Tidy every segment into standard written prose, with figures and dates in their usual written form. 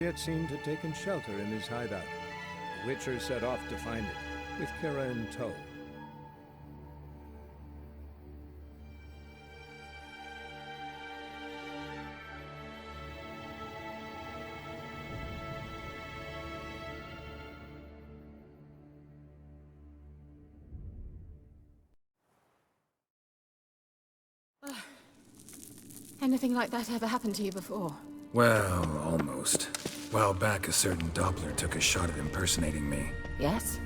He had seemed to have taken shelter in his hideout. The Witcher set off to find it, with Keira in tow. Anything like that ever happened to you before? Well, almost. A while back, a certain Doppler took a shot at impersonating me. Yes?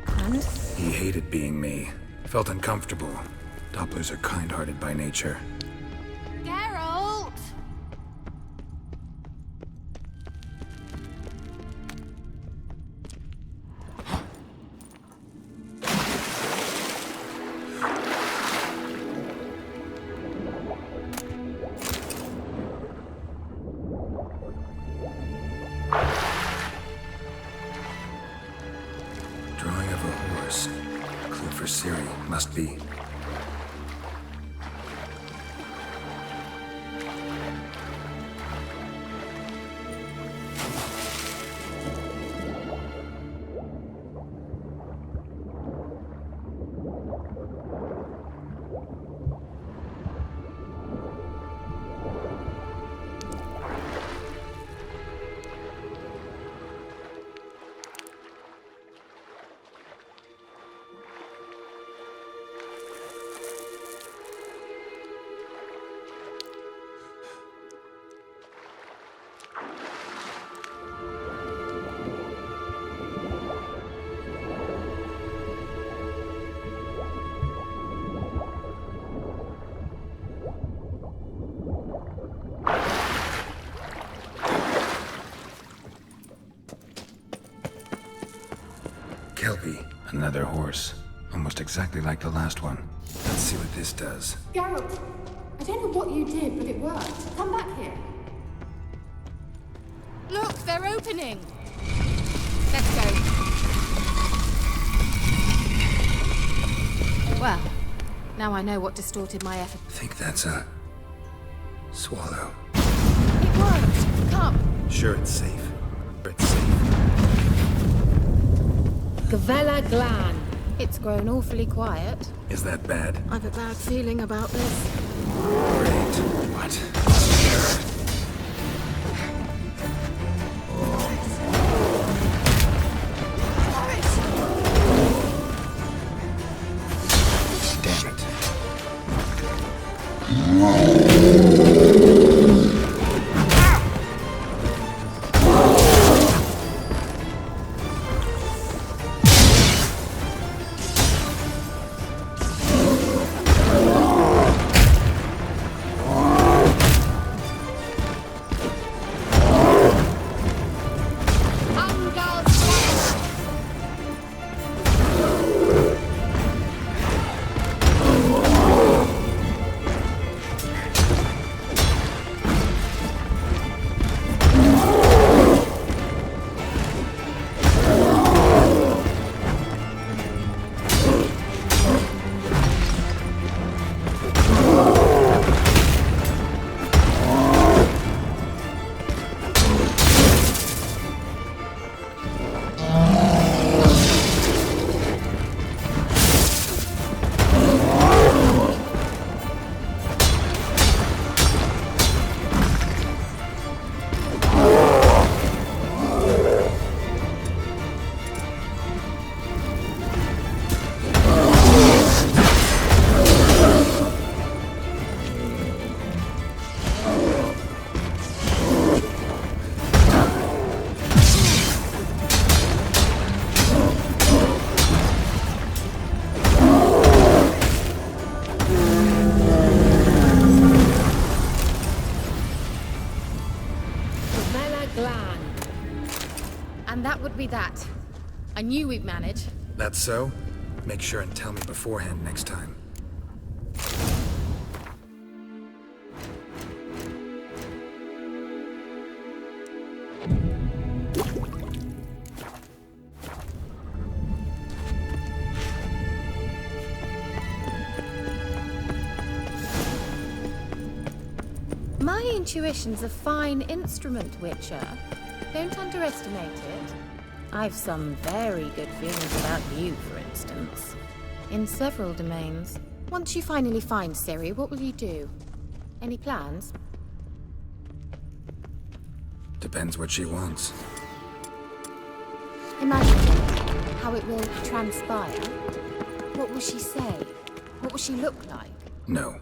And? He hated being me. Felt uncomfortable. Dopplers are kind-hearted by nature. Geralt! Drawing of a horse. Clue for Ciri, must be. Kelpie, another horse. Almost exactly like the last one. Let's see what this does. Geralt, I don't know what you did, but it worked. Come back here. Look, they're opening! Let's go. Well, now I know what distorted my effort. I think that's a... swallow. It worked! Come! Sure it's safe. It's safe. Gavella Glan. It's grown awfully quiet. Is that bad? I've a bad feeling about this. Great. What? Terror. Damn it. And that would be that. I knew we'd manage. That's so? Make sure and tell me beforehand next time. My intuition's a fine instrument, Witcher. Don't underestimate it. I've some very good feelings about you, for instance. In several domains. Once you finally find Ciri, what will you do? Any plans? Depends what she wants. Imagine how it will transpire. What will she say? What will she look like? No.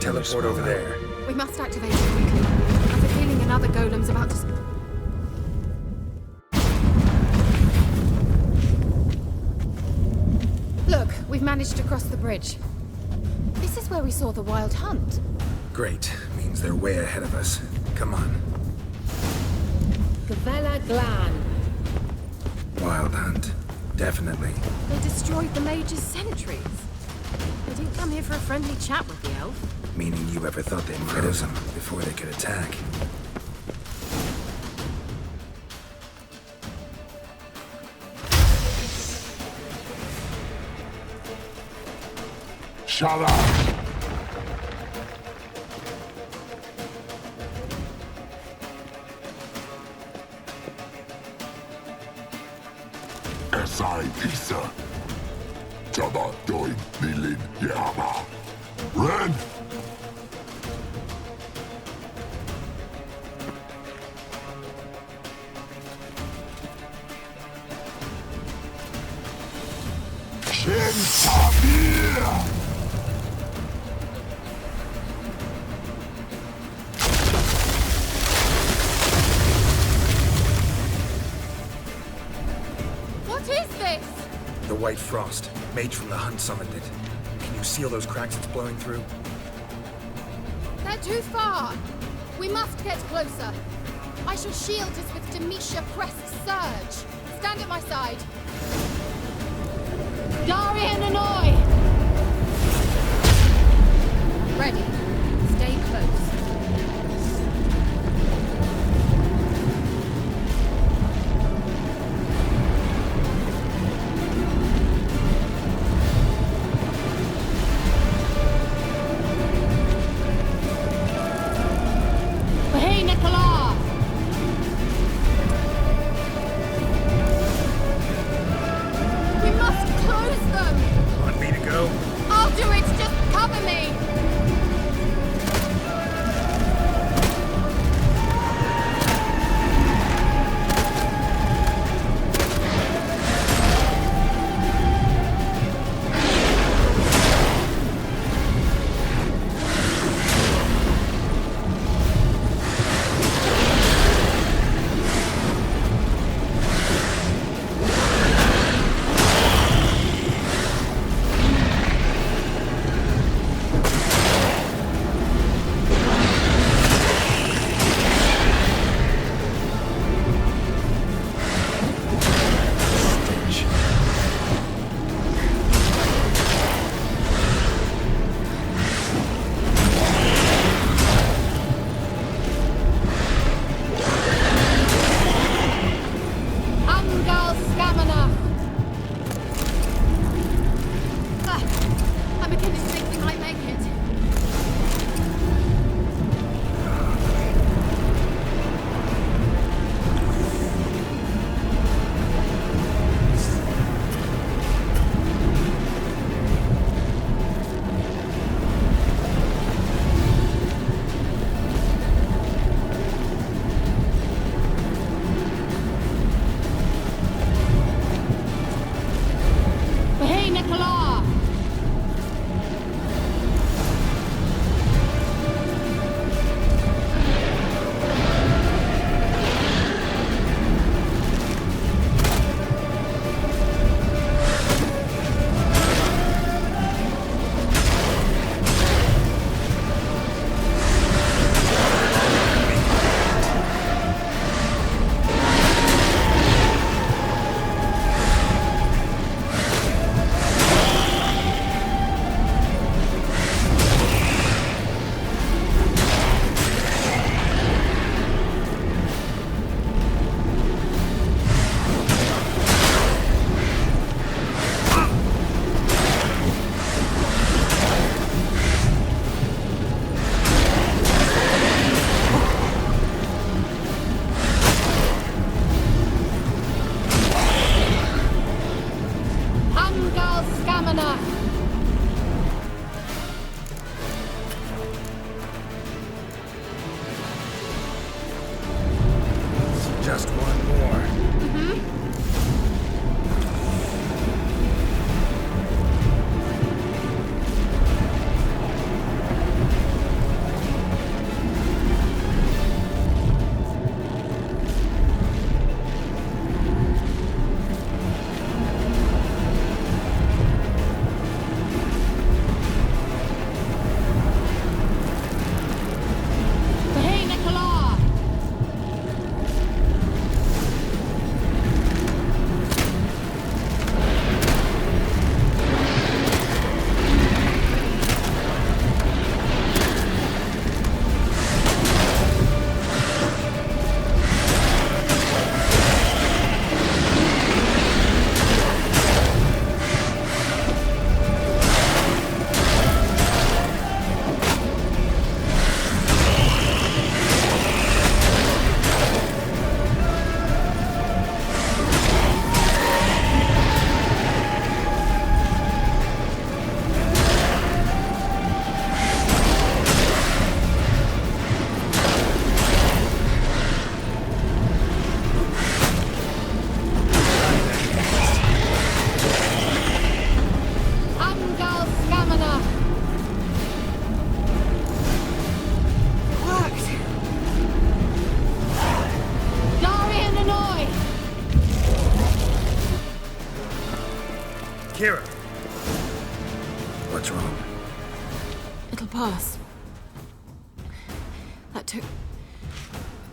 Teleport over there. We must activate it quickly. I have a feeling another golem's about to... Look, we've managed to cross the bridge. This is where we saw the Wild Hunt. Great. Means they're way ahead of us. Come on. Gavella Glan. Wild Hunt. Definitely. They destroyed the Mage's sentries. They didn't come here for a friendly chat with the elf. Meaning you ever thought they'd froze them before they could attack? Shut up! Esai Pisa. Jabba Doin Nilin Yama. Ren! Shin Tabir! What is this? The White Frost. Mage from the Hunt summoned it. Can you seal those cracks it's blowing through? They're too far. We must get closer. I shall shield us with Demetia Crest Surge. Stand at my side. Darian Annoy! Ready. Stay close. Hey, Nicola! We must close them! Want me to go? I'll do it! Just cover me! Just one more. Keira! What's wrong? It'll pass. That took a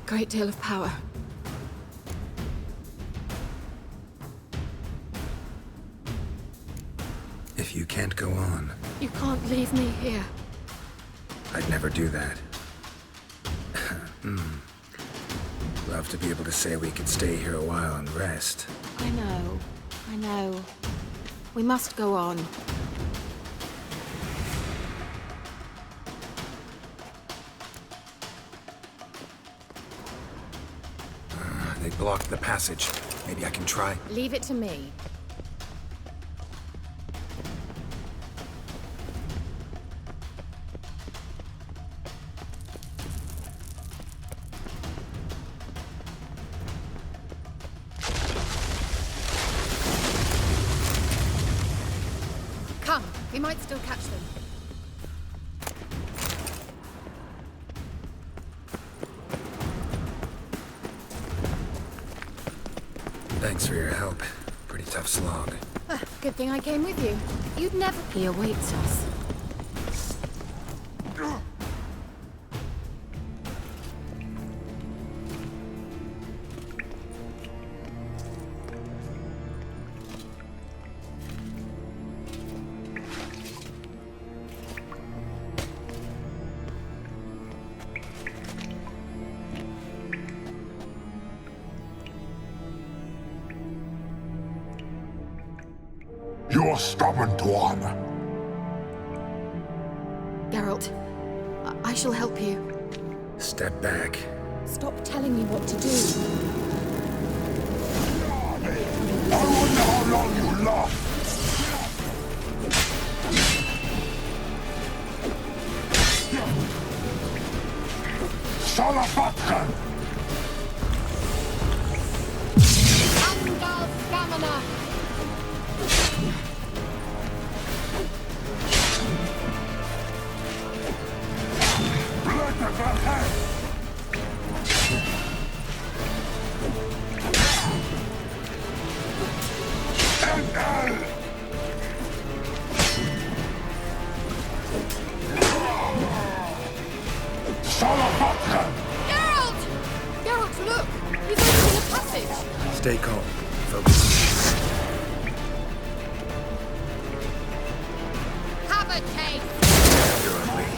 great deal of power. If you can't go on, You can't leave me here. I'd never do that. Love to be able to say we could stay here a while and rest. I know. We must go on. They blocked the passage. Maybe I can try. Leave it to me. Come, we might still catch them. Thanks for your help. Pretty tough slog. Good thing I came with you. You'd never... He awaits us. You're stubborn, Tuan. Geralt, I shall help you. Step back. Stop telling me what to do. I wonder how long you last. Salafatkan! Angal Stamina! Geralt! Geralt, look! He's opening a passage! Stay calm. Focus. Have a taste! You're ugly.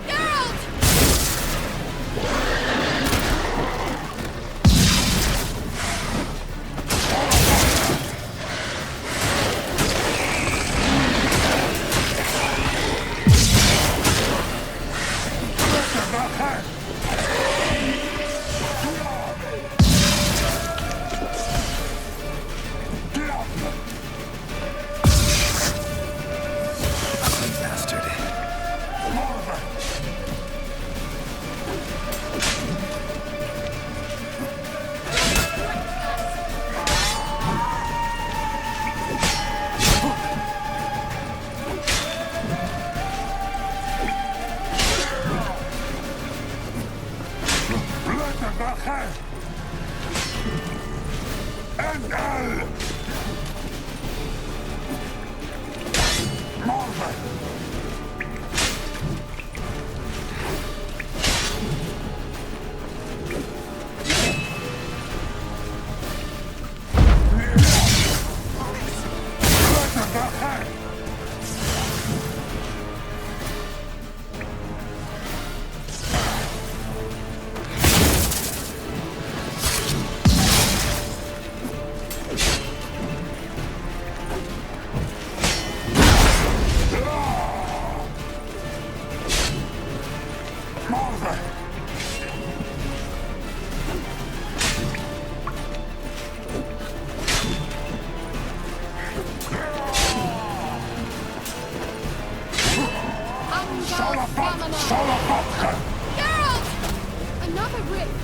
Geralt! ahead! NL! Marvel! Another rift!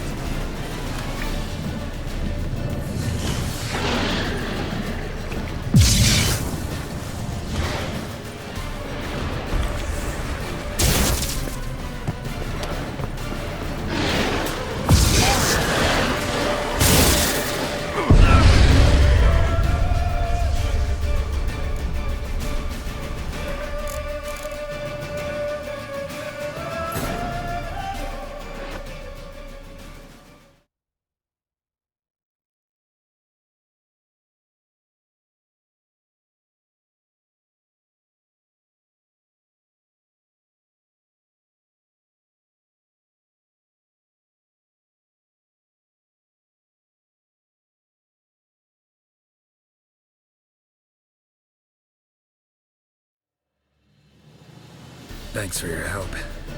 Thanks for your help.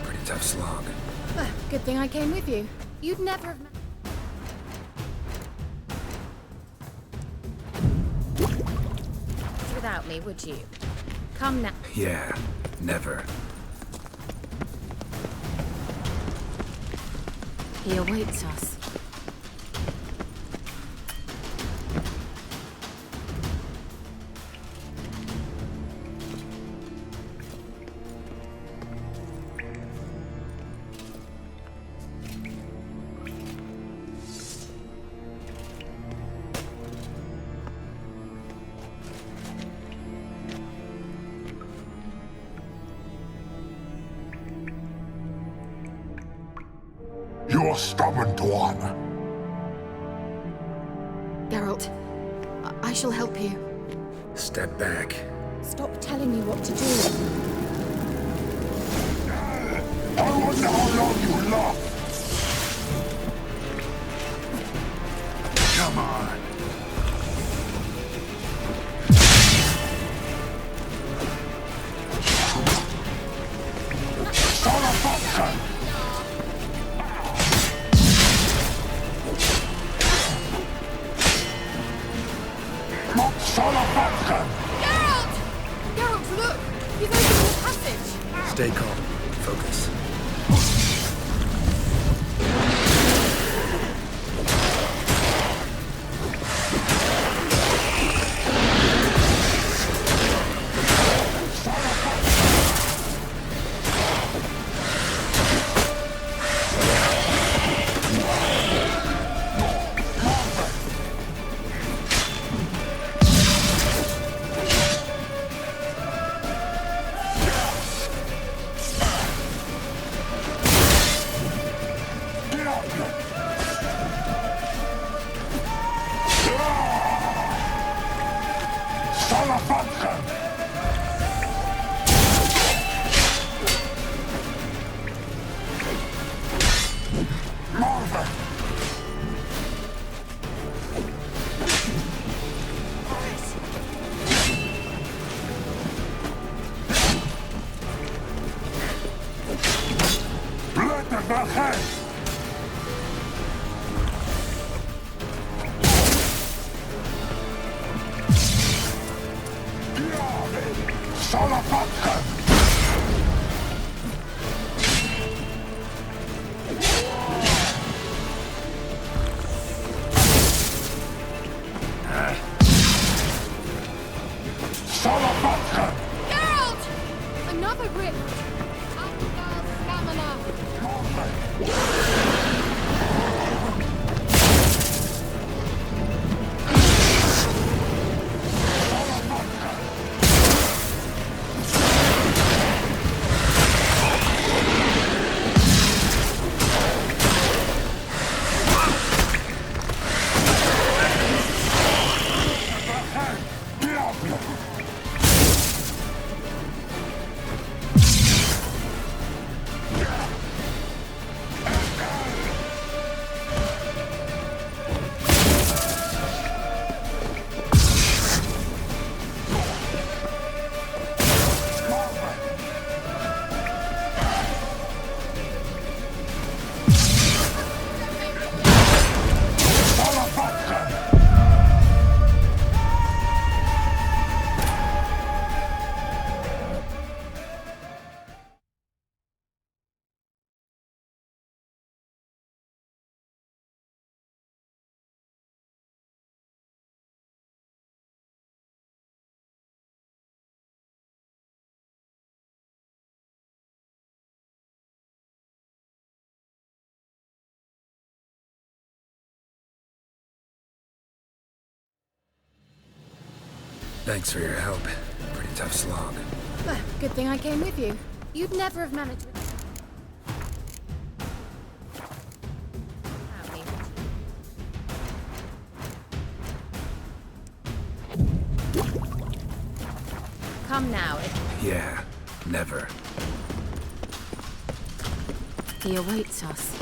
Pretty tough slog. Well, good thing I came with you. You'd never have... without me, would you? Come now. Yeah, never. He awaits us. You're stubborn one. Geralt, I shall help you. Step back. Stop telling me what to do. I wonder how long you last. Come on. Son of a Geralt! Geralt, look! He's opening the passage! Stay calm. Focus. Geralt! Another rift! Stamina! Thanks for your help. Pretty tough slog. Well, good thing I came with you. You'd never have managed with... Howdy. Come now. Yeah, never. He awaits us.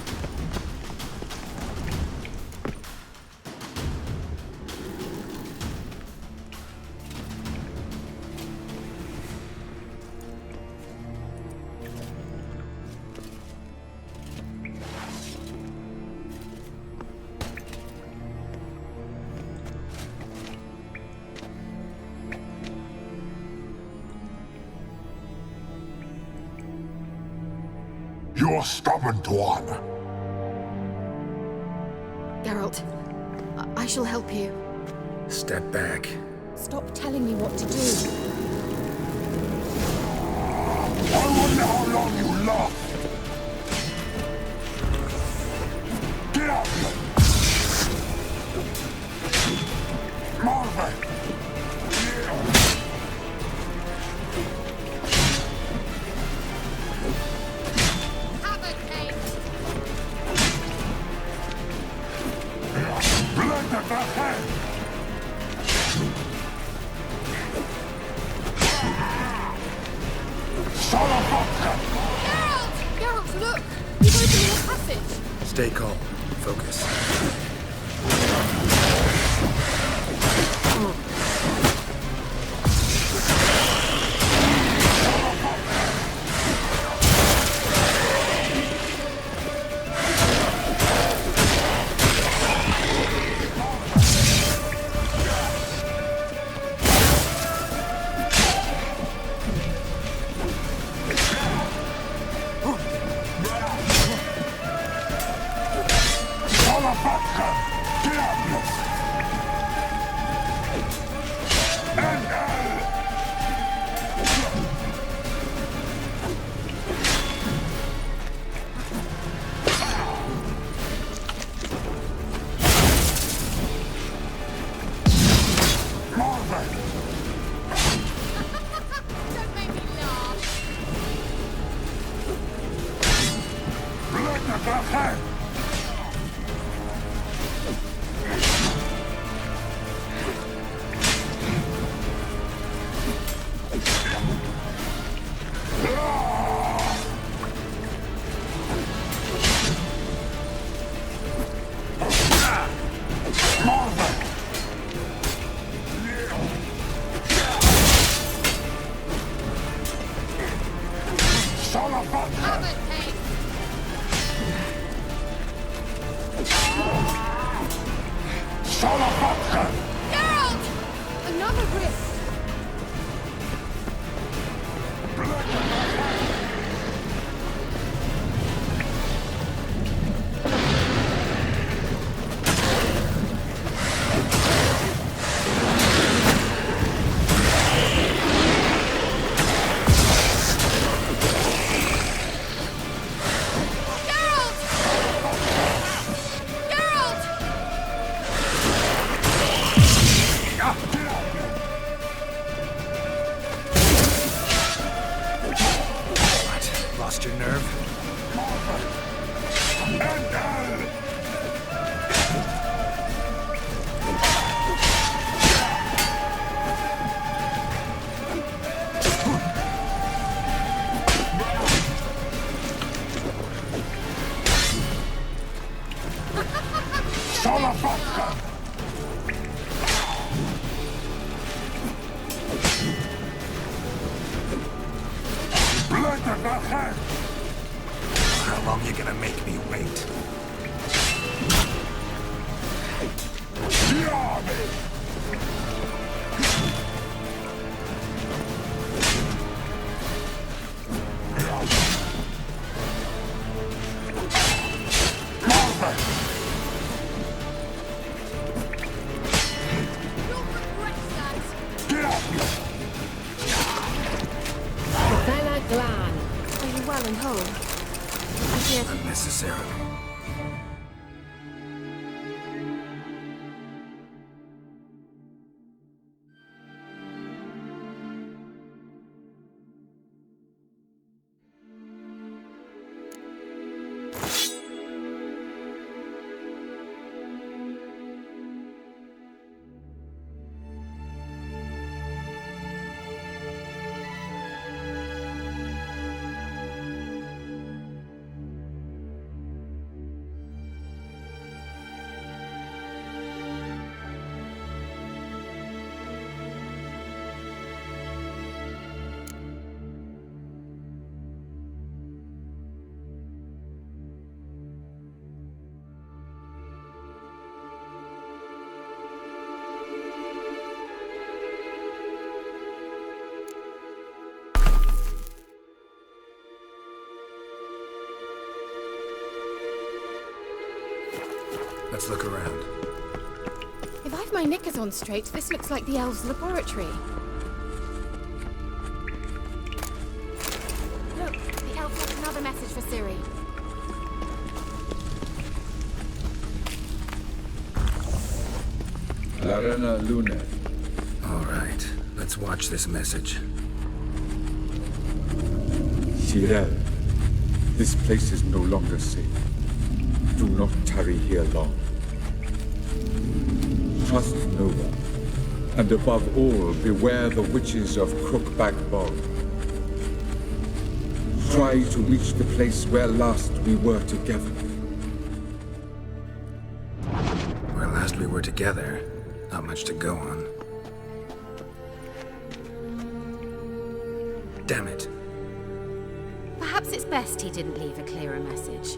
You're stubborn one. Geralt, I shall help you. Step back. Stop telling me what to do. I wonder how long you last. Get out here! Marvin! Geralt, look! He's opening a passage! Stay calm. Focus. Geralt! Another rift! Lost your nerve? How long you gonna make me wait? Are you well and whole? I hear... Unnecessarily. Let's look around. If I've my knickers on straight, this looks like the elves' laboratory. Look, the elf left another message for Ciri. Larena Lune. All right, let's watch this message. Tyrell, this place is no longer safe. Do not tarry here long. Trust no one. And above all, beware the witches of Crookback Bog. Try to reach the place where last we were together. Where last we were together, not much to go on. Damn it. Perhaps it's best he didn't leave a clearer message.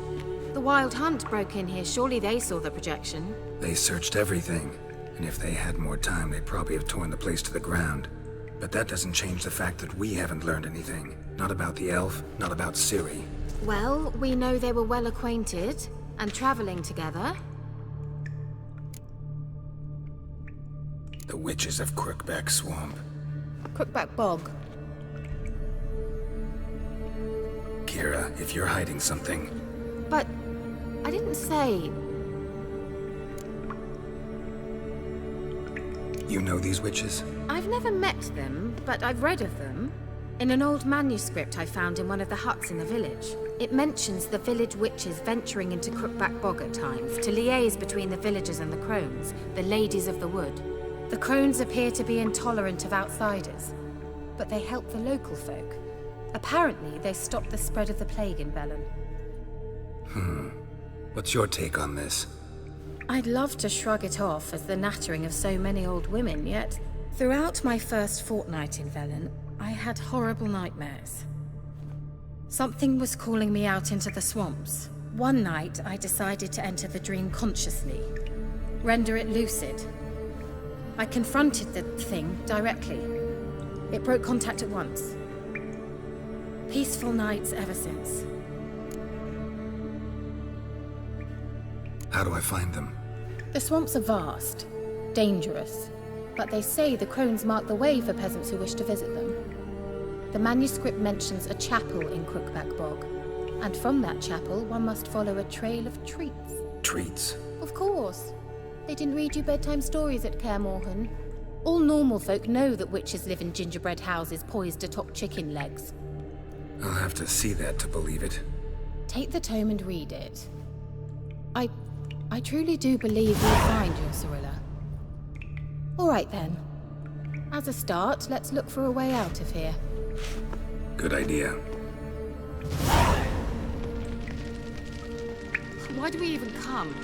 The Wild Hunt broke in here. Surely they saw the projection. They searched everything, and if they had more time, they'd probably have torn the place to the ground. But that doesn't change the fact that we haven't learned anything. Not about the elf, not about Ciri. Well, we know they were well acquainted and traveling together. The witches of Crookback Swamp. Crookback Bog. Keira, if you're hiding something... But I didn't say... You know these witches? I've never met them, but I've read of them. In an old manuscript I found in one of the huts in the village. It mentions the village witches venturing into Crookback Bog at times to liaise between the villagers and the crones, the ladies of the wood. The crones appear to be intolerant of outsiders, but they help the local folk. Apparently, they stopped the spread of the plague in Velen. What's your take on this? I'd love to shrug it off as the nattering of so many old women, yet throughout my first fortnight in Velen, I had horrible nightmares. Something was calling me out into the swamps. One night, I decided to enter the dream consciously, render it lucid. I confronted the thing directly. It broke contact at once. Peaceful nights ever since. How do I find them? The swamps are vast, dangerous, but they say the crones mark the way for peasants who wish to visit them. The manuscript mentions a chapel in Crookback Bog, and from that chapel one must follow a trail of treats. Treats? Of course. They didn't read you bedtime stories at Kaer Morhen. All normal folk know that witches live in gingerbread houses poised atop chicken legs. I'll have to see that to believe it. Take the tome and read it. I truly do believe you'll find your Cirilla. All right then. As a start, let's look for a way out of here. Good idea. Why do we even come?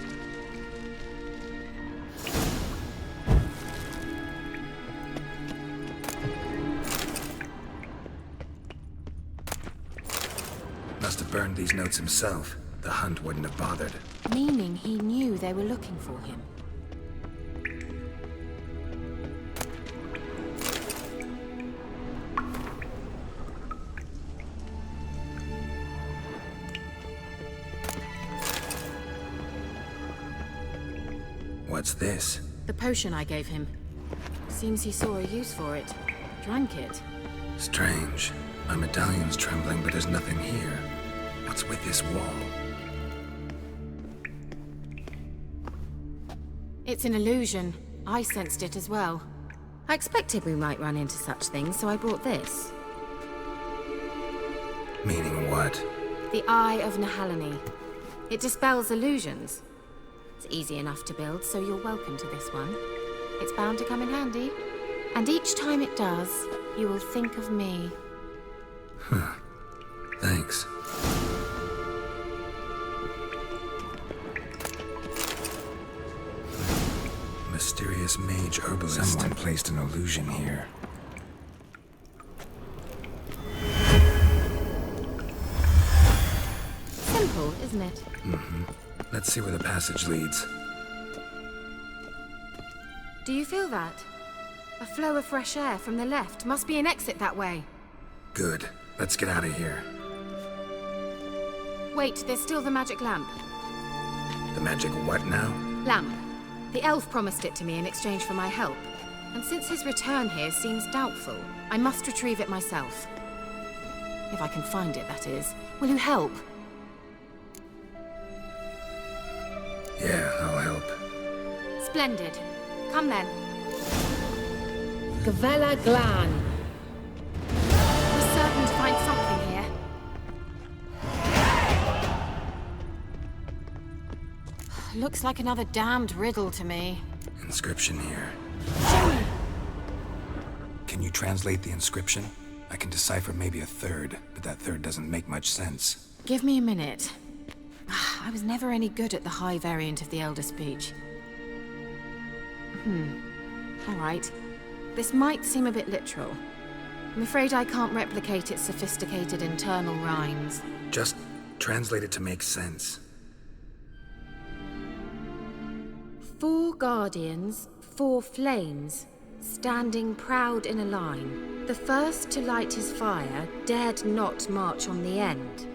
Must have burned these notes himself. The hunt wouldn't have bothered. Meaning he knew they were looking for him. What's this? The potion I gave him. Seems he saw a use for it. Drank it. Strange. My medallion's trembling, but there's nothing here. What's with this wall? It's an illusion. I sensed it as well. I expected we might run into such things, so I brought this. Meaning what? The Eye of Nahalani. It dispels illusions. It's easy enough to build, so you're welcome to this one. It's bound to come in handy. And each time it does, you will think of me. Thanks. Mysterious mage herbalist. Someone placed an illusion here. Simple, isn't it? Let's see where the passage leads. Do you feel that? A flow of fresh air from the left. Must be an exit that way. Good. Let's get out of here. Wait, there's still the magic lamp. The magic what now? Lamp. The elf promised it to me in exchange for my help. And since his return here seems doubtful, I must retrieve it myself. If I can find it, that is. Will you help? Yeah, I'll help. Splendid. Come then. Gavella Glan. We're certain to find something here. Looks like another damned riddle to me. Inscription here. Johnny! Can you translate the inscription? I can decipher maybe a third, but that third doesn't make much sense. Give me a minute. I was never any good at the high variant of the Elder Speech. All right. This might seem a bit literal. I'm afraid I can't replicate its sophisticated internal rhymes. Just translate it to make sense. 4 guardians, 4 flames, standing proud in a line. The first to light his fire dared not march on the end.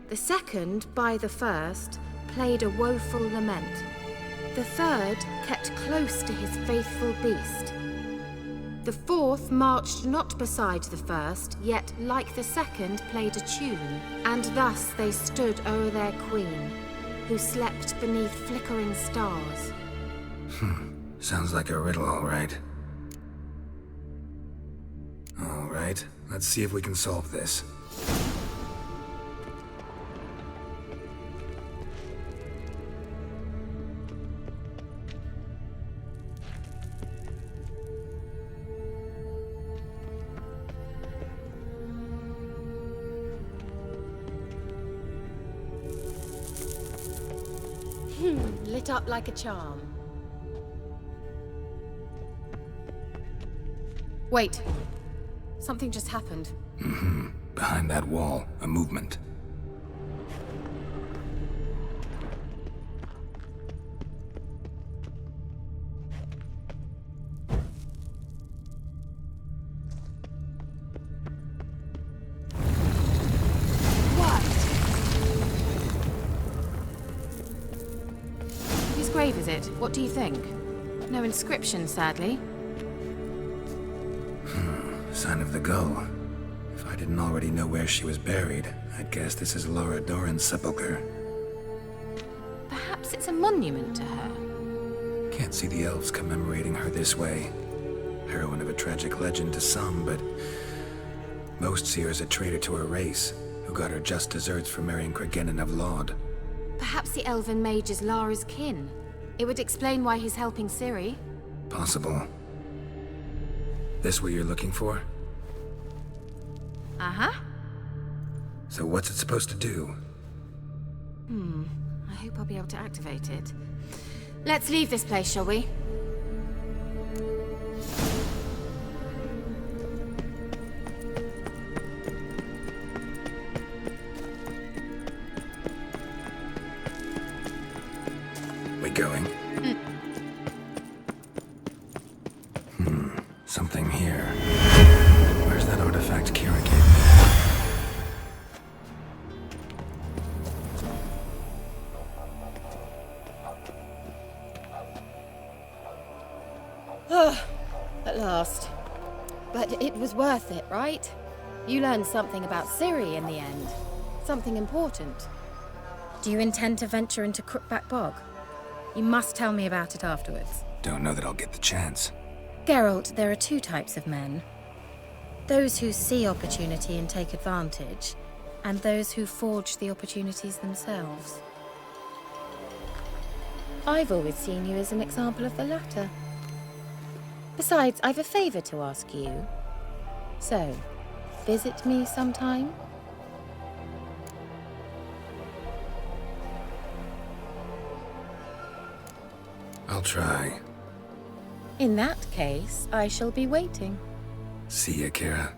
The second, by the first, played a woeful lament. The third kept close to his faithful beast. The fourth marched not beside the first, yet like the second played a tune, and thus they stood o'er their queen, who slept beneath flickering stars. Sounds like a riddle, all right. All right, let's see if we can solve this. Lit up like a charm. Wait. Something just happened. Behind that wall, a movement. Whose grave is it? What do you think? No inscription, sadly. Sign of the gull. If I didn't already know where she was buried, I'd guess this is Laura Doran's sepulcher. Perhaps it's a monument to her. Can't see the elves commemorating her this way. Heroine of a tragic legend to some, but most see her as a traitor to her race, who got her just deserts for marrying Cregennan of Laud. Perhaps the elven mage is Lara's kin. It would explain why he's helping Ciri. Possible. This what you're looking for? Uh-huh. So what's it supposed to do? I hope I'll be able to activate it. Let's leave this place, shall we? We going? Something here. Where's that artifact Keira gave me? At last. But it was worth it, right? You learned something about Ciri in the end. Something important. Do you intend to venture into Crookback Bog? You must tell me about it afterwards. Don't know that I'll get the chance. Geralt, there are 2 types of men. Those who see opportunity and take advantage, and those who forge the opportunities themselves. I've always seen you as an example of the latter. Besides, I've a favor to ask you. So, visit me sometime? I'll try. In that case, I shall be waiting. See ya, Keira.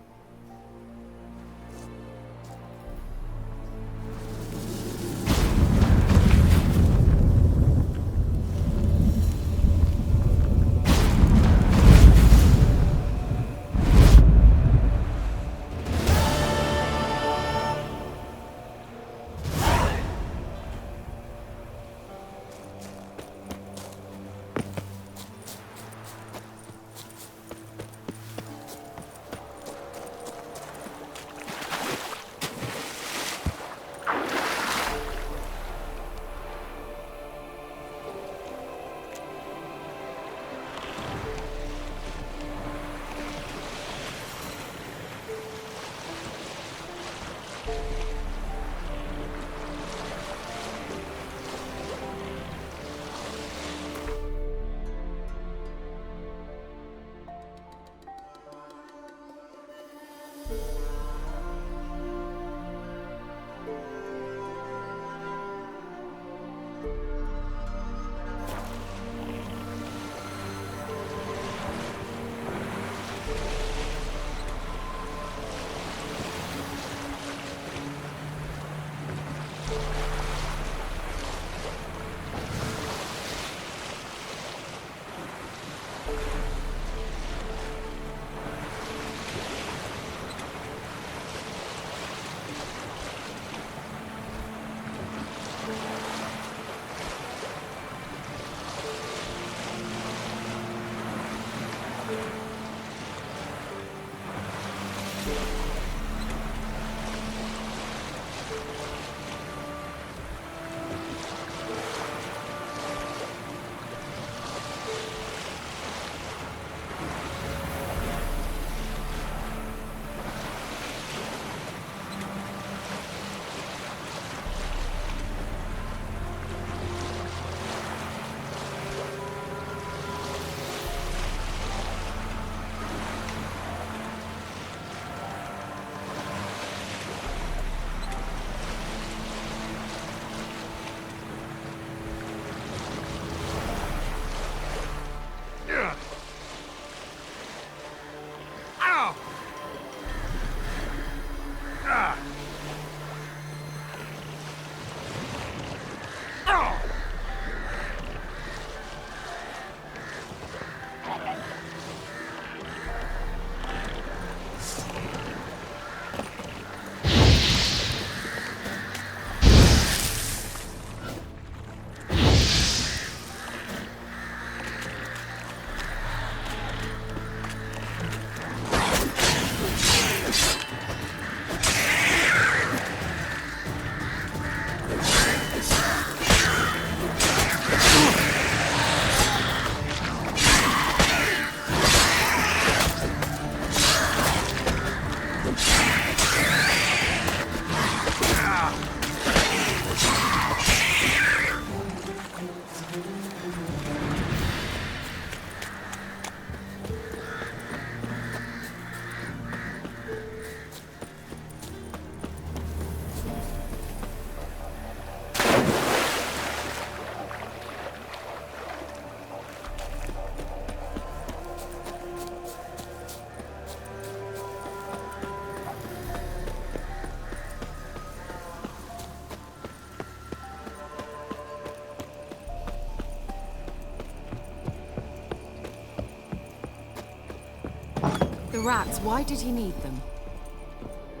rats, why did he need them?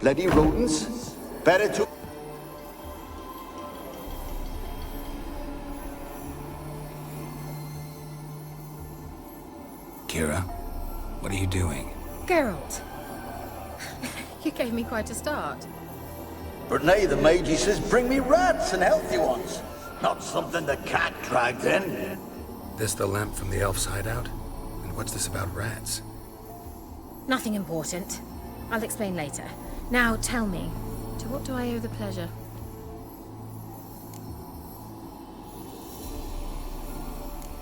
Bloody rodents. Better to... Keira, what are you doing? Geralt. You gave me quite a start. But now the Magi says bring me rats and healthy ones. Not something the cat dragged in. This the lamp from the elf's hideout? And what's this about rats? Nothing important. I'll explain later. Now tell me, to what do I owe the pleasure?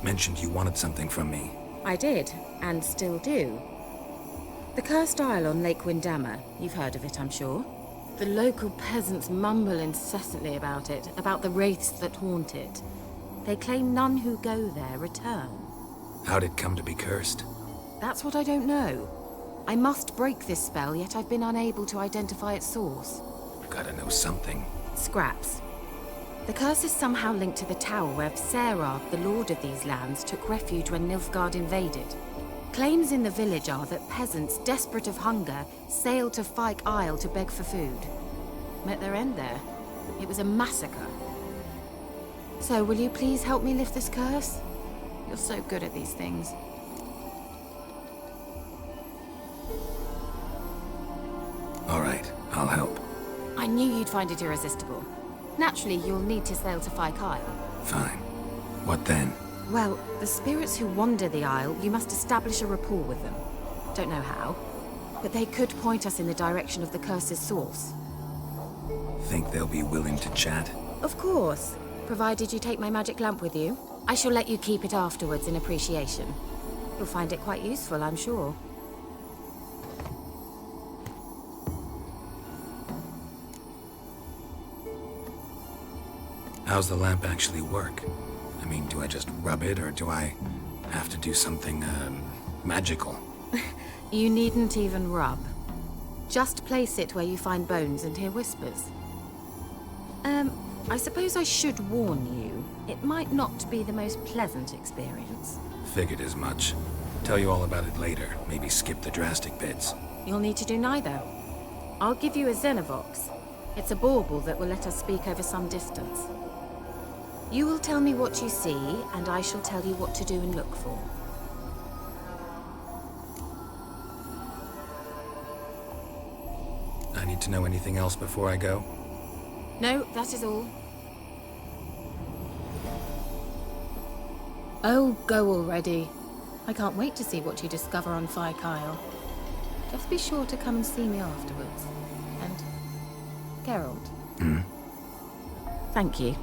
Mentioned you wanted something from me. I did, and still do. The cursed isle on Lake Windammer. You've heard of it, I'm sure. The local peasants mumble incessantly about it, about the wraiths that haunt it. They claim none who go there return. How'd it come to be cursed? That's what I don't know. I must break this spell, yet I've been unable to identify its source. Gotta know something. Scraps. The curse is somehow linked to the tower where Serag, the lord of these lands, took refuge when Nilfgaard invaded. Claims in the village are that peasants, desperate of hunger, sailed to Fyke Isle to beg for food. Met their end there. It was a massacre. So, will you please help me lift this curse? You're so good at these things. All right, I'll help. I knew you'd find it irresistible. Naturally, you'll need to sail to Fyke Isle. Fine. What then? Well, the spirits who wander the Isle, you must establish a rapport with them. Don't know how, but they could point us in the direction of the curse's source. Think they'll be willing to chat? Of course, provided you take my magic lamp with you. I shall let you keep it afterwards in appreciation. You'll find it quite useful, I'm sure. How's the lamp actually work? I mean, do I just rub it, or do I have to do something, magical? You needn't even rub. Just place it where you find bones and hear whispers. I suppose I should warn you. It might not be the most pleasant experience. Figured as much. Tell you all about it later. Maybe skip the drastic bits. You'll need to do neither. I'll give you a Xenovox. It's a bauble that will let us speak over some distance. You will tell me what you see, and I shall tell you what to do and look for. I need to know anything else before I go? No, that is all. Oh, go already. I can't wait to see what you discover on Fyke Isle. Just be sure to come and see me afterwards. And... Geralt. Thank you.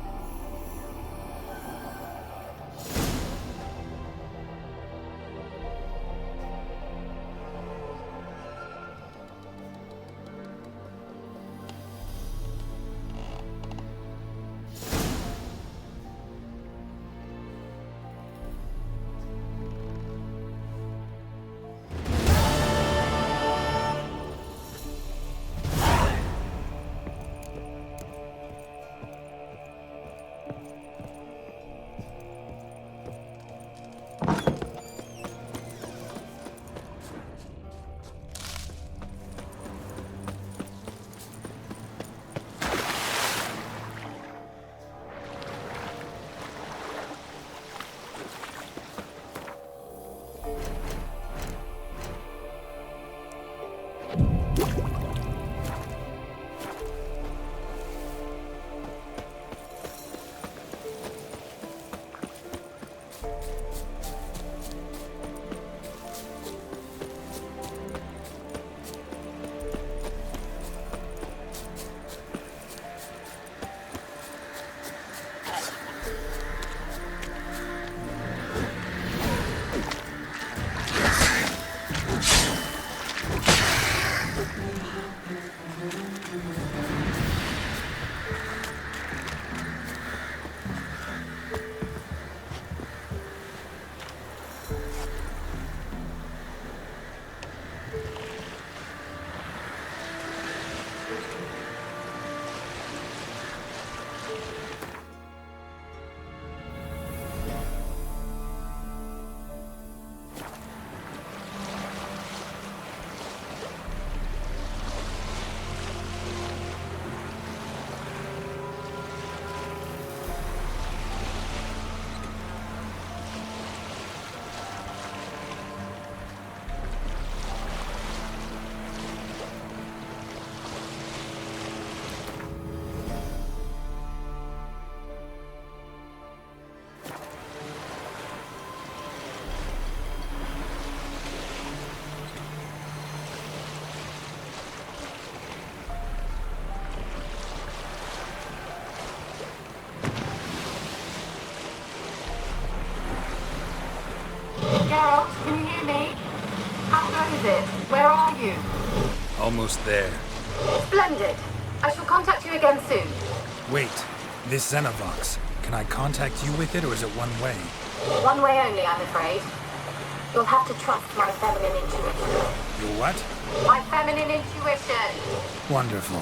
is it? Where are you? Almost there. Splendid. I shall contact you again soon. Wait, this Xenovox. Can I contact you with it, or is it one way? One way only, I'm afraid. You'll have to trust my feminine intuition. Your what? My feminine intuition. Wonderful.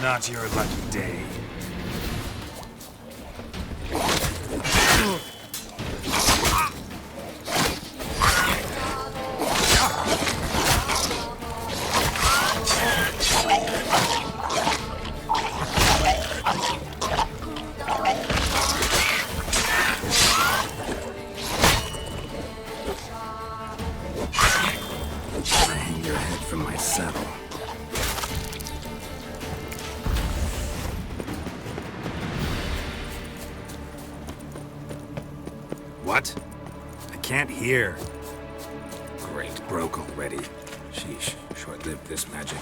Not your lucky day. Hang your head from my saddle. What? I can't hear. Great, broke already. Sheesh, short-lived this magic.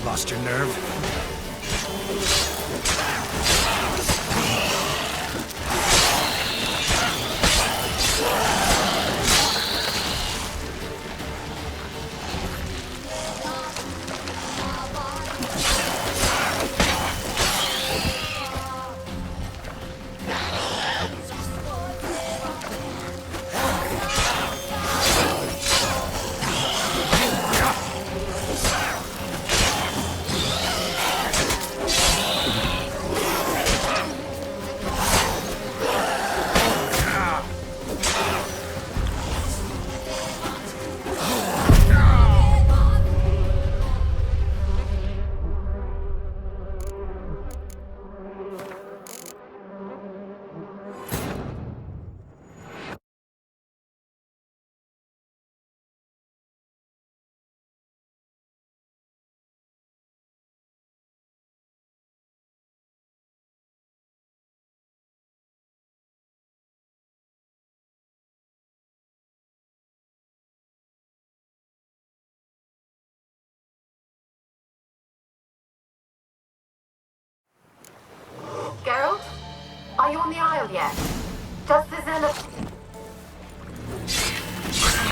Lost your nerve? yet. Does the Xenoph...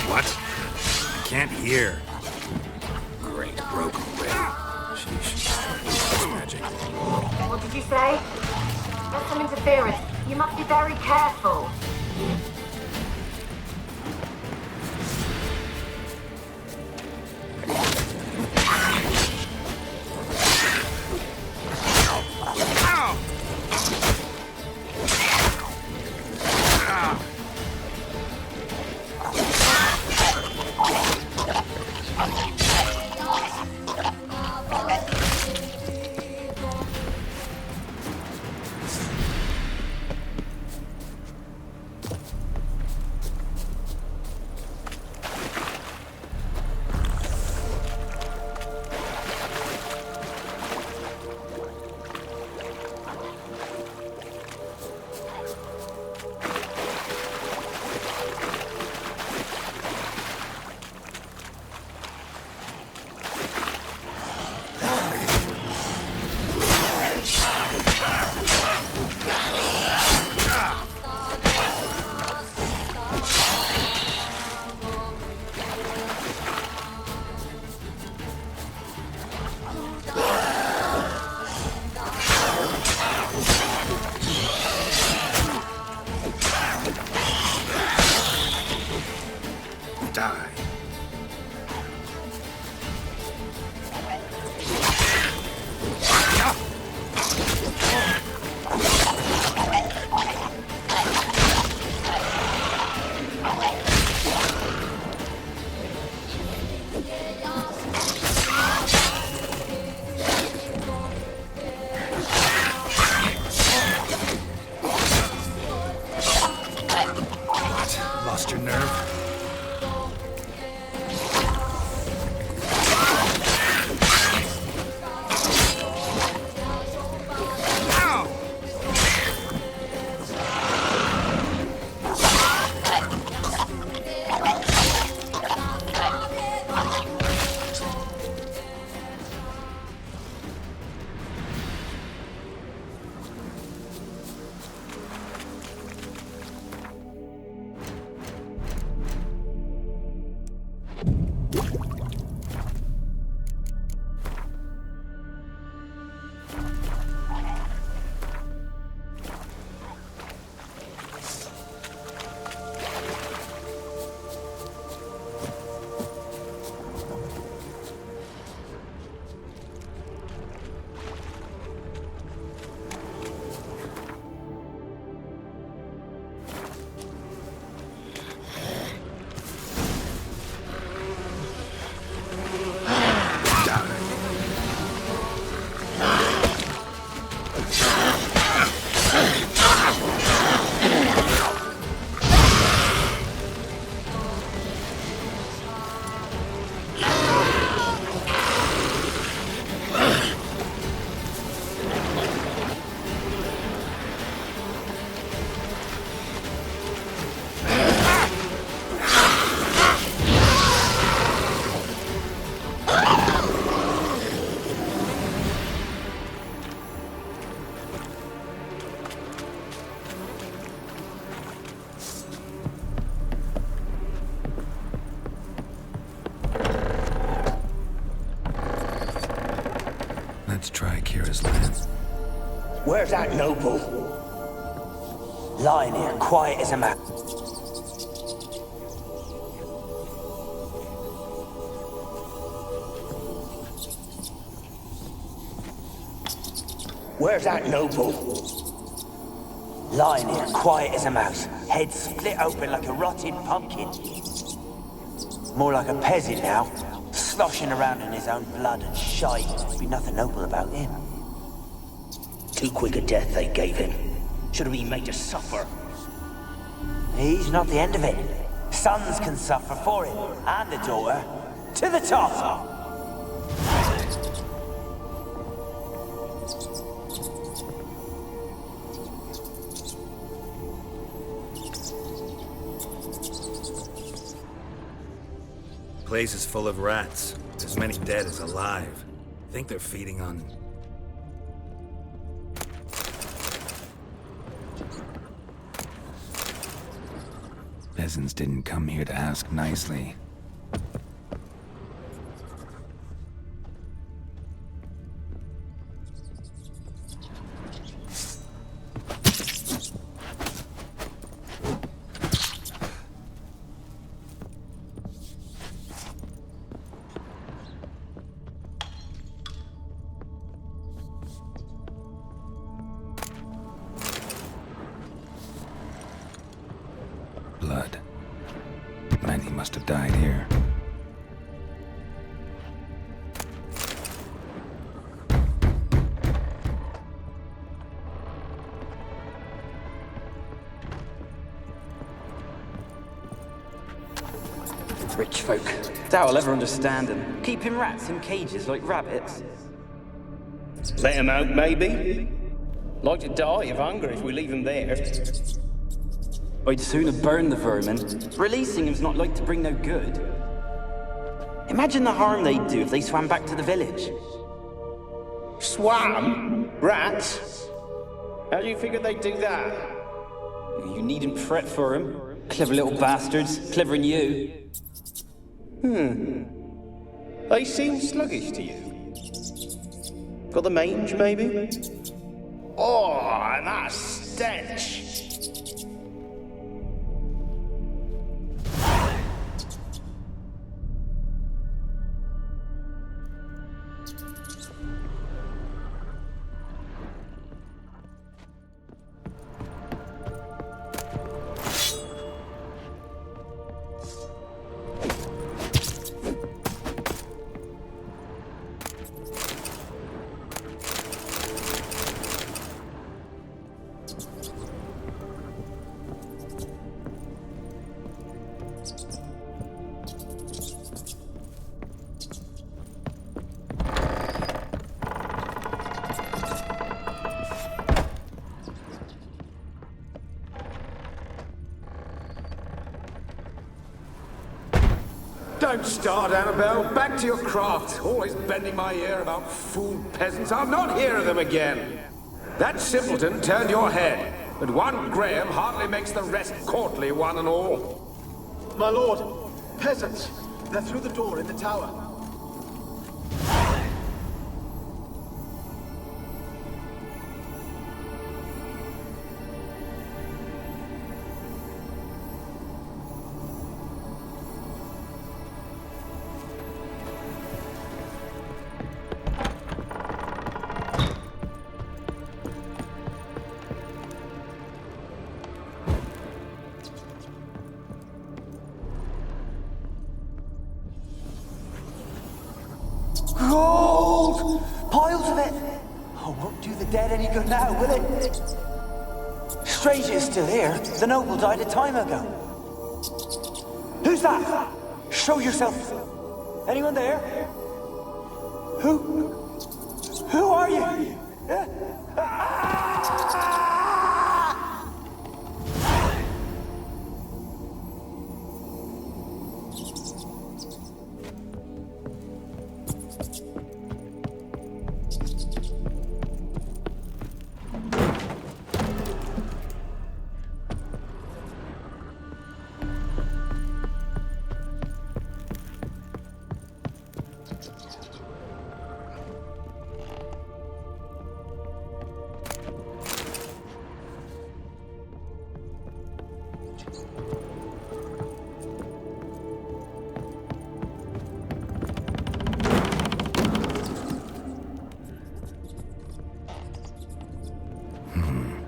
What? I can't hear. Great, broken away. Sheesh. Magic. What did you say? There's some interference. You must be very careful. Lost your nerve? Let's try Keira's land. Where's that noble? Lying here, quiet as a mouse. Where's that noble? Lying here, quiet as a mouse. Head split open like a rotted pumpkin. More like a peasant now. Sloshing around in his own blood and shite. Be nothing noble about him. Too quick a death they gave him. Should have been made to suffer. He's not the end of it. Sons can suffer for him, and the daughter. To the top! Place is full of rats. As many dead as alive. Think they're feeding on... Peasants didn't come here to ask nicely. Blood. Many must have died here. Rich folk. Doubt I'll ever understand them. Keeping rats in cages like rabbits. Let them out, maybe? Like to die of hunger if we leave them there. I'd sooner burn the vermin. Releasing them's not like to bring no good. Imagine the harm they'd do if they swam back to the village. Swam? Rats? How do you figure they'd do that? You needn't fret for them. Clever little bastards. Clever than you. They seem sluggish to you. Got the mange, maybe? Oh, that stench! Don't start, Annabelle. Back to your craft. Always bending my ear about fool peasants. I'll not hear of them again. That simpleton turned your head, but one Graham hardly makes the rest courtly, one and all. My lord, peasants. They're through the door in the tower. Gold! Piles of it! Oh, won't do the dead any good now, will it? Strange it's still here. The noble died a time ago. Who's that? Show yourself. Anyone there? Who are you?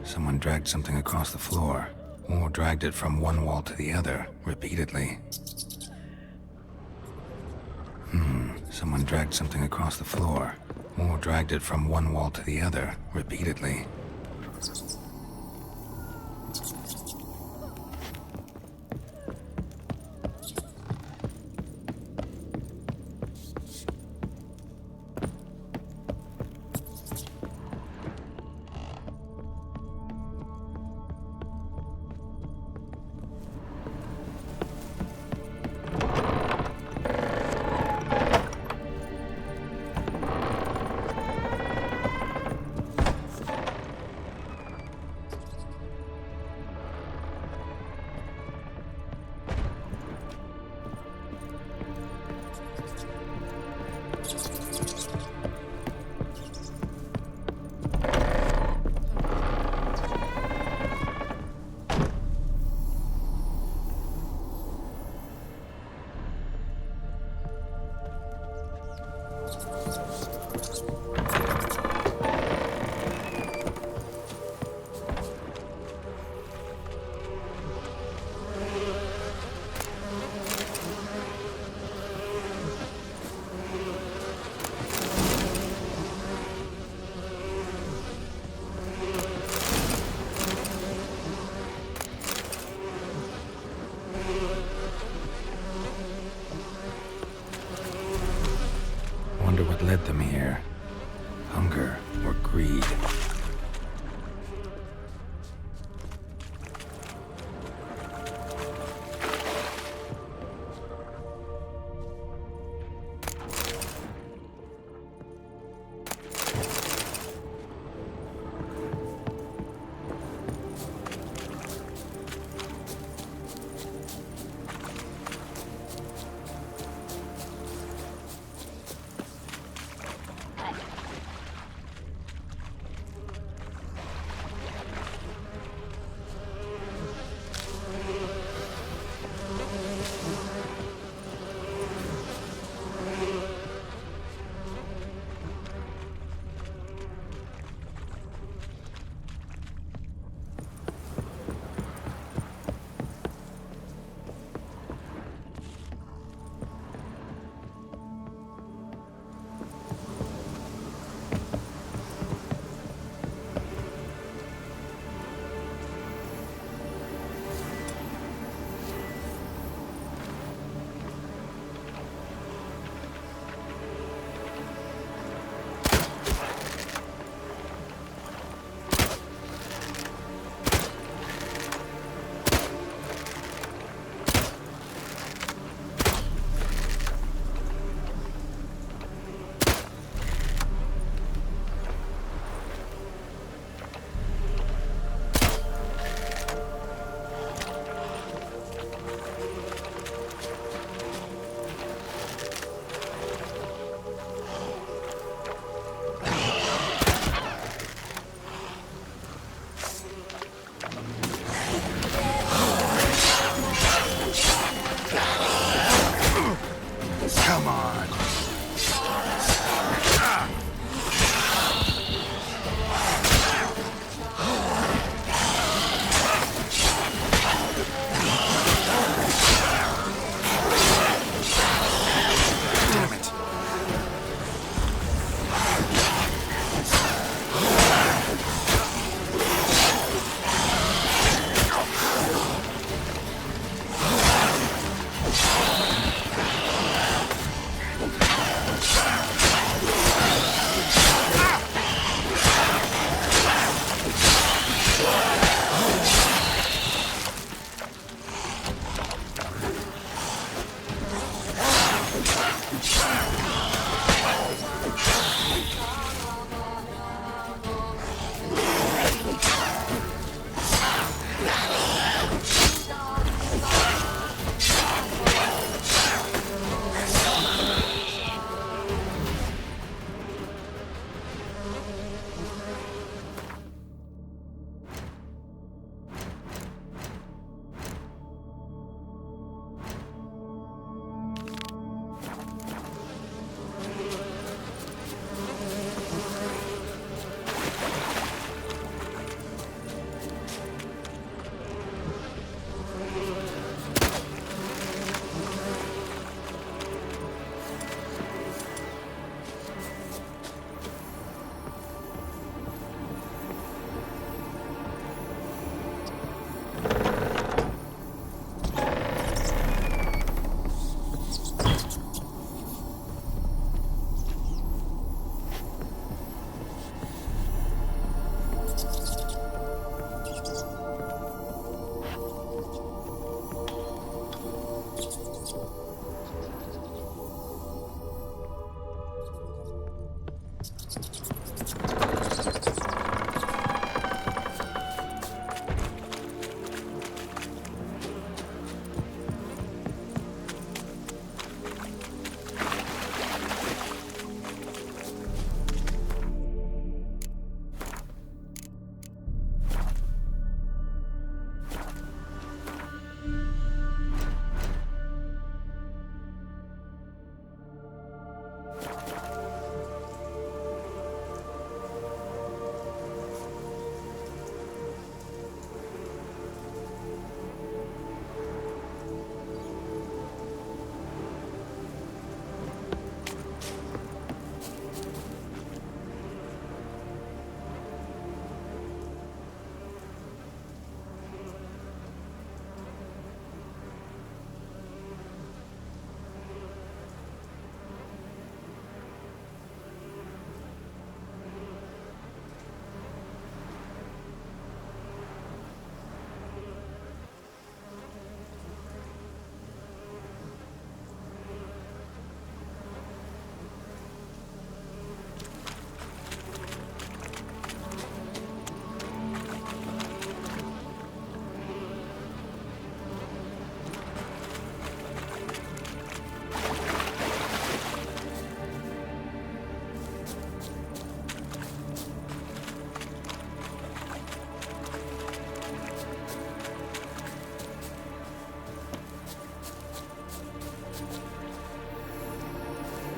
Someone dragged something across the floor, or dragged it from one wall to the other, repeatedly. Someone dragged something across the floor, or dragged it from one wall to the other, repeatedly. led them here? Hunger or greed?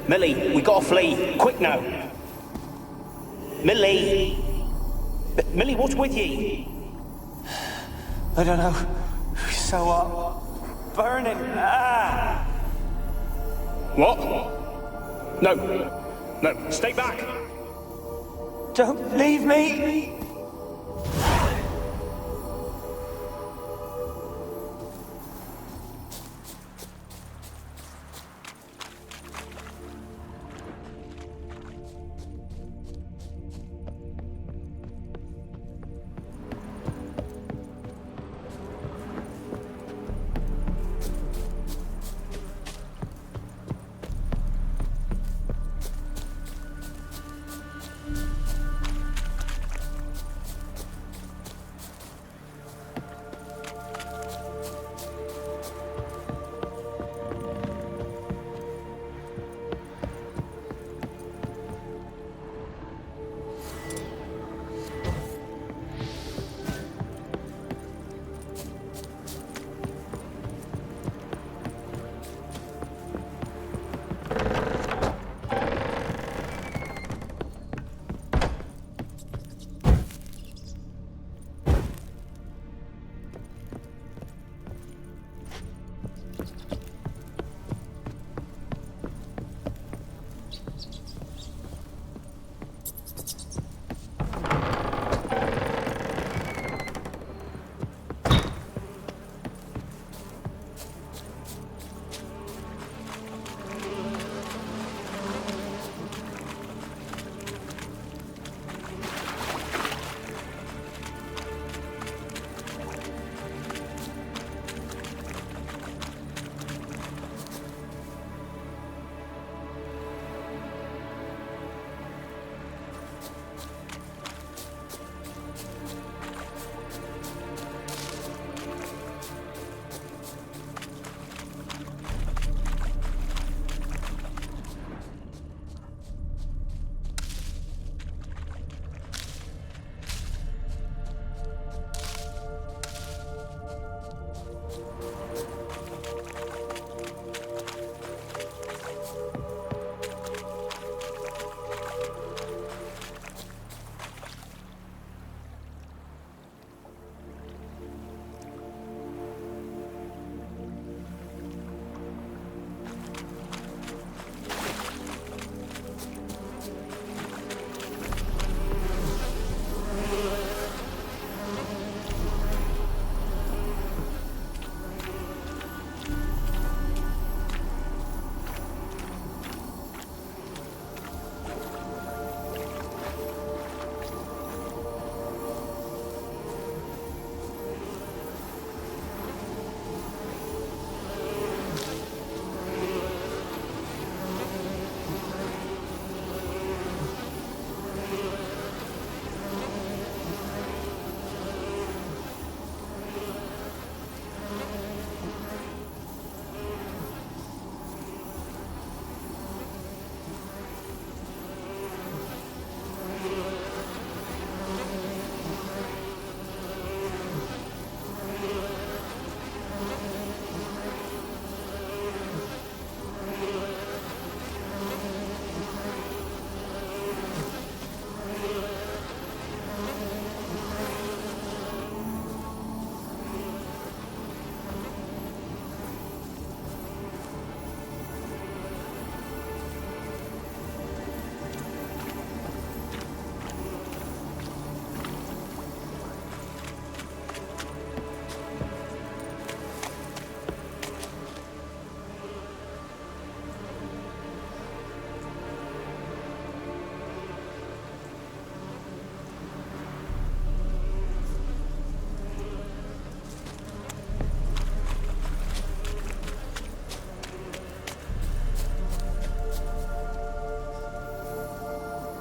Millie, we gotta flee. Quick now. Millie! Millie, what's with ye? I don't know. So what? Burning. Ah! What? No. No, stay back. Don't leave me!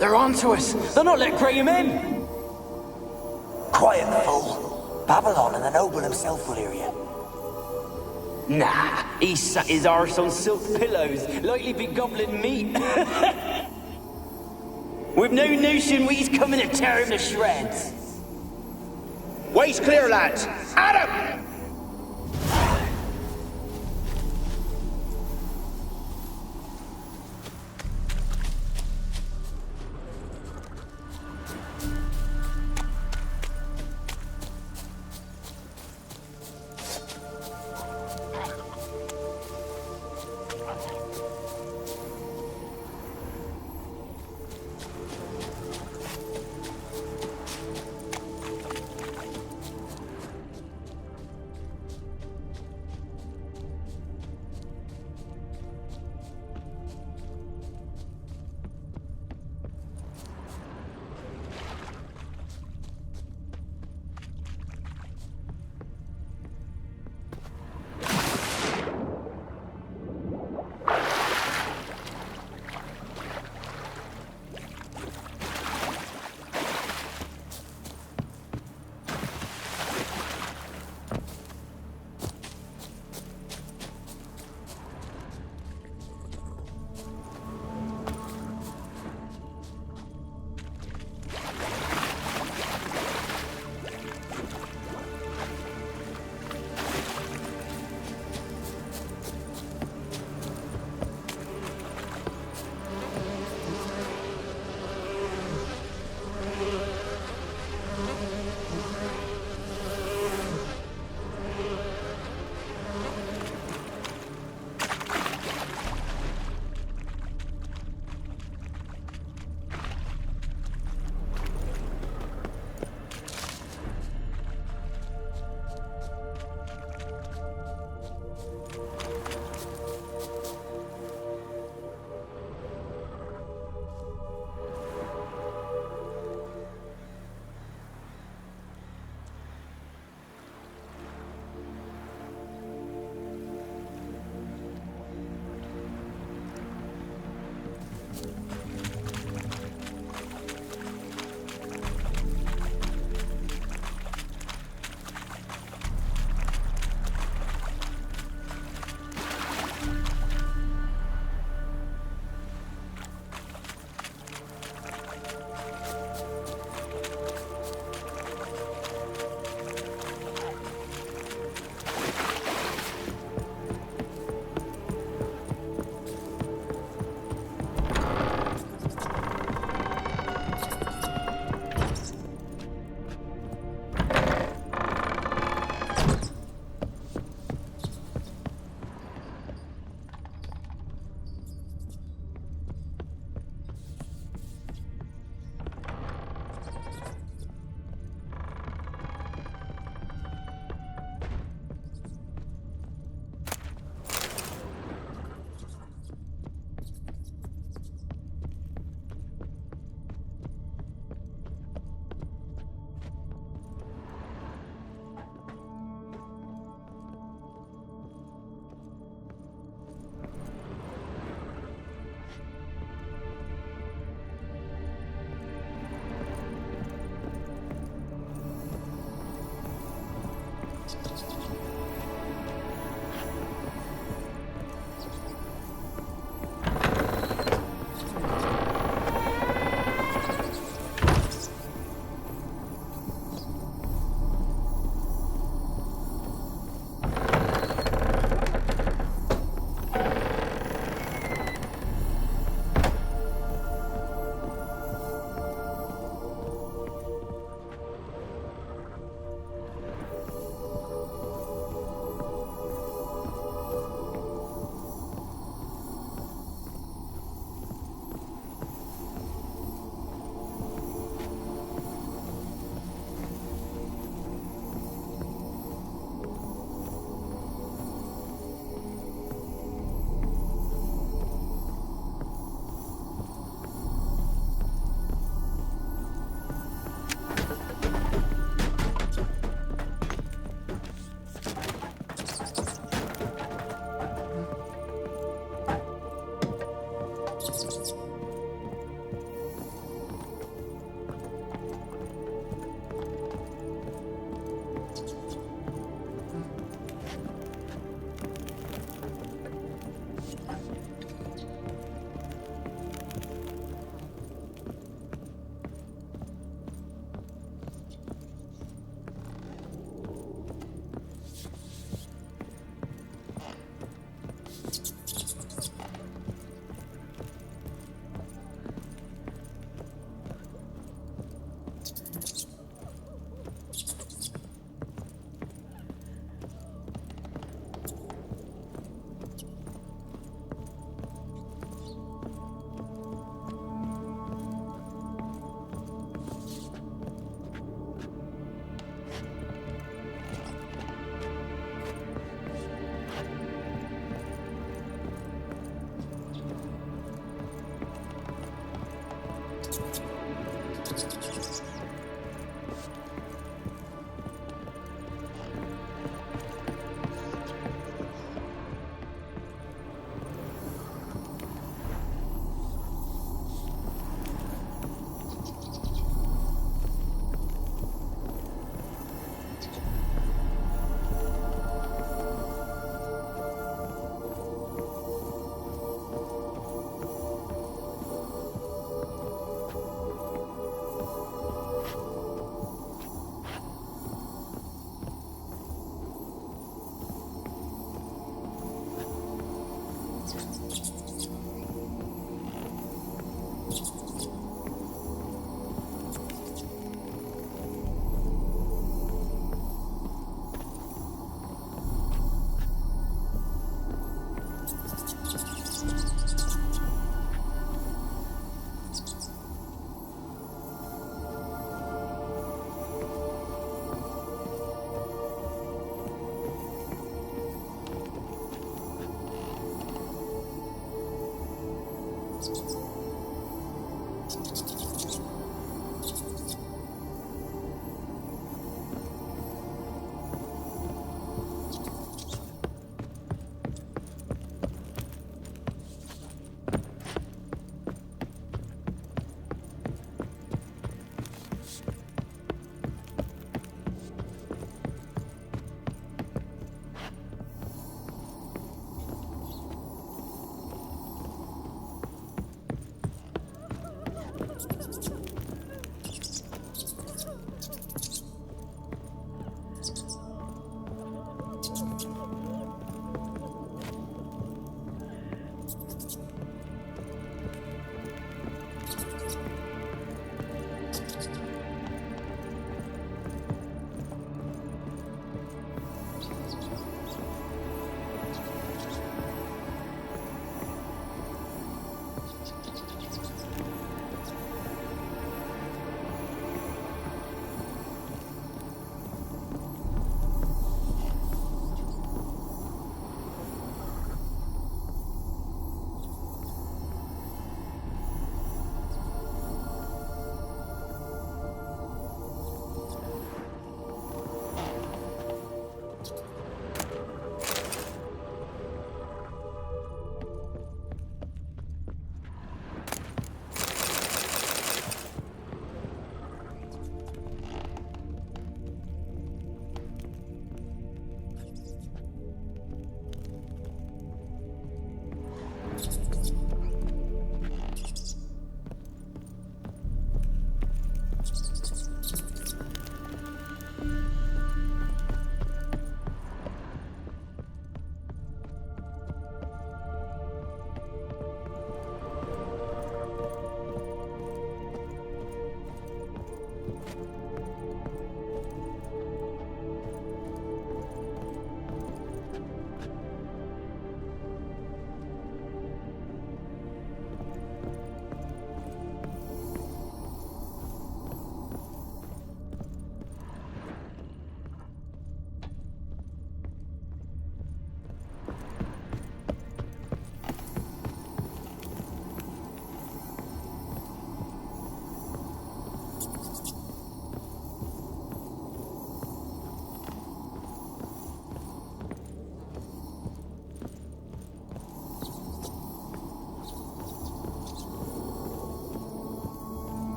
They're onto us. They'll not let Graham in. Quiet, fool. Babylon and the noble himself will hear you. Nah, he sat his arse on silk pillows, likely be gobbling meat. We've no notion we's coming to tear him to shreds. Way's clear, lads. At him!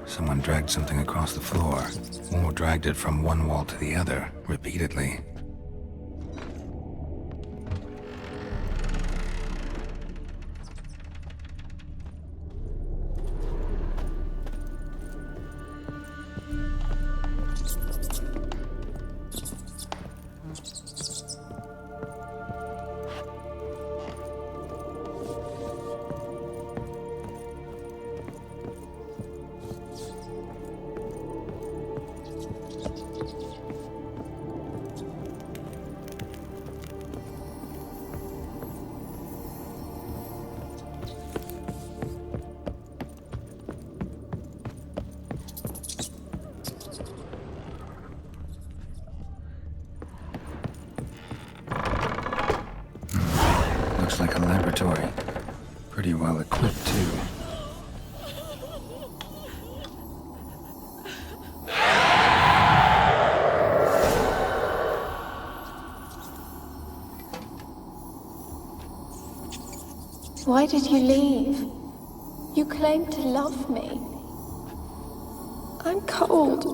Someone dragged something across the floor, or dragged it from one wall to the other, repeatedly. Why did you leave? You claimed to love me. I'm cold.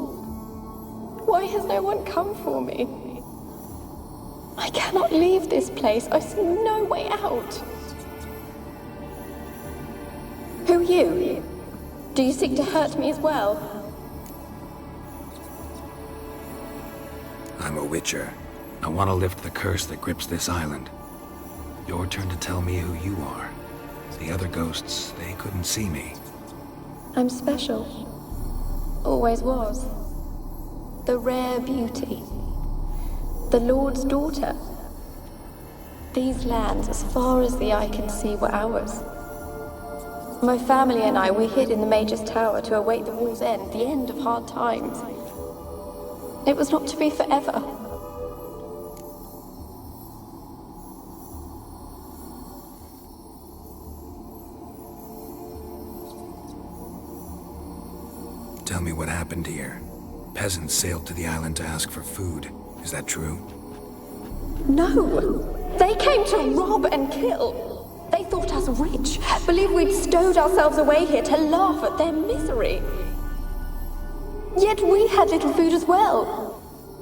Why has no one come for me? I cannot leave this place. I see no way out. Who are you? Do you seek to hurt me as well? I'm a witcher. I want to lift the curse that grips this island. Your turn to tell me who you are. The other ghosts, they couldn't see me. I'm special. Always was. The rare beauty. The Lord's daughter. These lands, as far as the eye can see, were ours. My family and I, we hid in the Mage's Tower to await the war's end, the end of hard times. It was not to be forever. Tell me what happened here. Peasants sailed to the island to ask for food. Is that true? No! They came to rob and kill. They thought us rich, believed we'd stowed ourselves away here to laugh at their misery. Yet we had little food as well.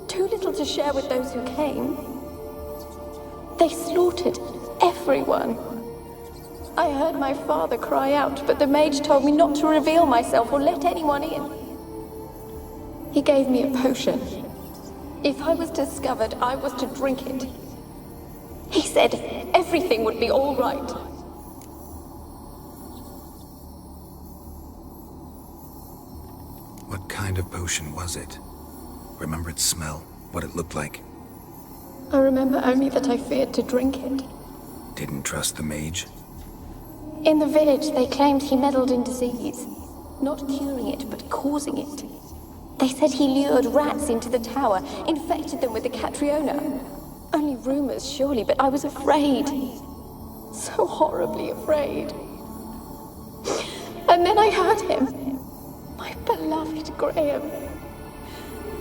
Too little to share with those who came. They slaughtered everyone. I heard my father cry out, but the mage told me not to reveal myself or let anyone in. He gave me a potion. If I was discovered, I was to drink it. He said everything would be all right. What kind of potion was it? Remember its smell? What it looked like? I remember only that I feared to drink it. Didn't trust the mage? In the village, they claimed he meddled in disease. Not curing it, but causing it. They said he lured rats into the tower, infected them with the Catriona. Only rumors, surely, but I was afraid. So horribly afraid. And then I heard him. My beloved Graham.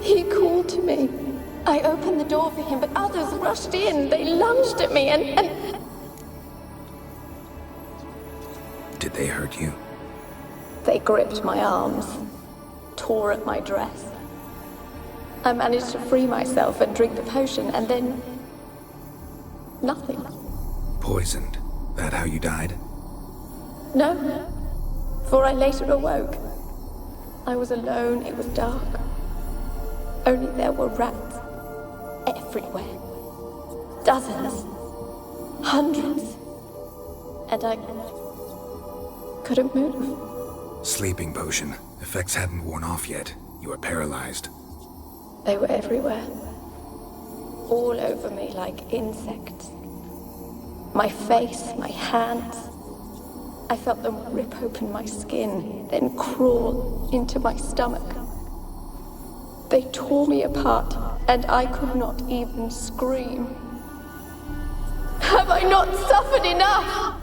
He called to me. I opened the door for him, but others rushed in. They lunged at me and... Did they hurt you? They gripped my arms, tore at my dress. I managed to free myself and drink the potion, and then... nothing. Poisoned? That how you died? No, for I later awoke. I was alone, it was dark. Only there were rats. Everywhere. Dozens. Hundreds. And I... couldn't move. Sleeping potion. Effects hadn't worn off yet. You were paralyzed. They were everywhere. All over me like insects. My face, my hands. I felt them rip open my skin, then crawl into my stomach. They tore me apart, and I could not even scream. Have I not suffered enough?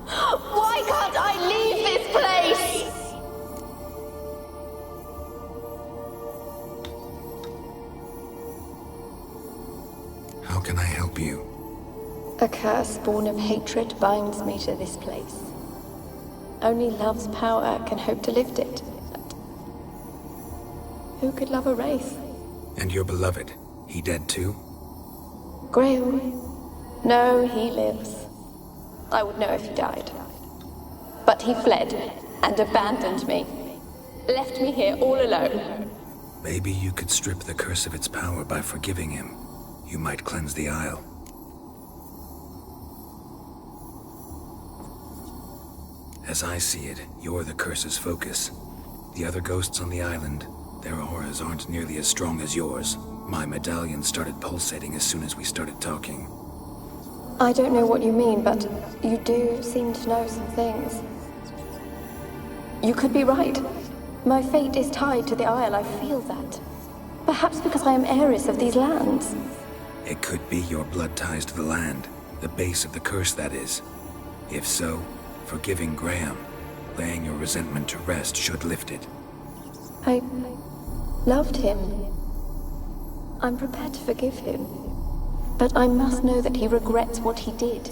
Why can't I leave this place? How can I help you? A curse born of hatred binds me to this place. Only love's power can hope to lift it. But who could love a wraith? And your beloved, he dead too? Grail? No, he lives. I would know if he died. But he fled and abandoned me. Left me here all alone. Maybe you could strip the curse of its power by forgiving him. You might cleanse the Isle. As I see it, you're the curse's focus. The other ghosts on the island, their auras aren't nearly as strong as yours. My medallion started pulsating as soon as we started talking. I don't know what you mean, but you do seem to know some things. You could be right. My fate is tied to the Isle, I feel that. Perhaps because I am heiress of these lands. It could be your blood ties to the land, the base of the curse, that is. If so, forgiving Graham, laying your resentment to rest should lift it. I loved him. I'm prepared to forgive him. But I must know that he regrets what he did.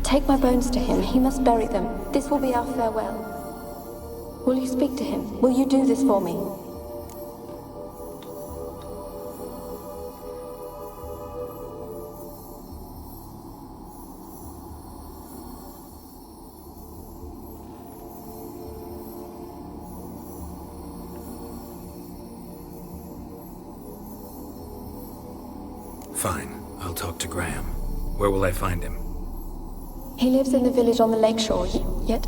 Take my bones to him. He must bury them. This will be our farewell. Will you speak to him? Will you do this for me? Fine. I'll talk to Graham. Where will I find him? He lives in the village on the lakeshore, yet...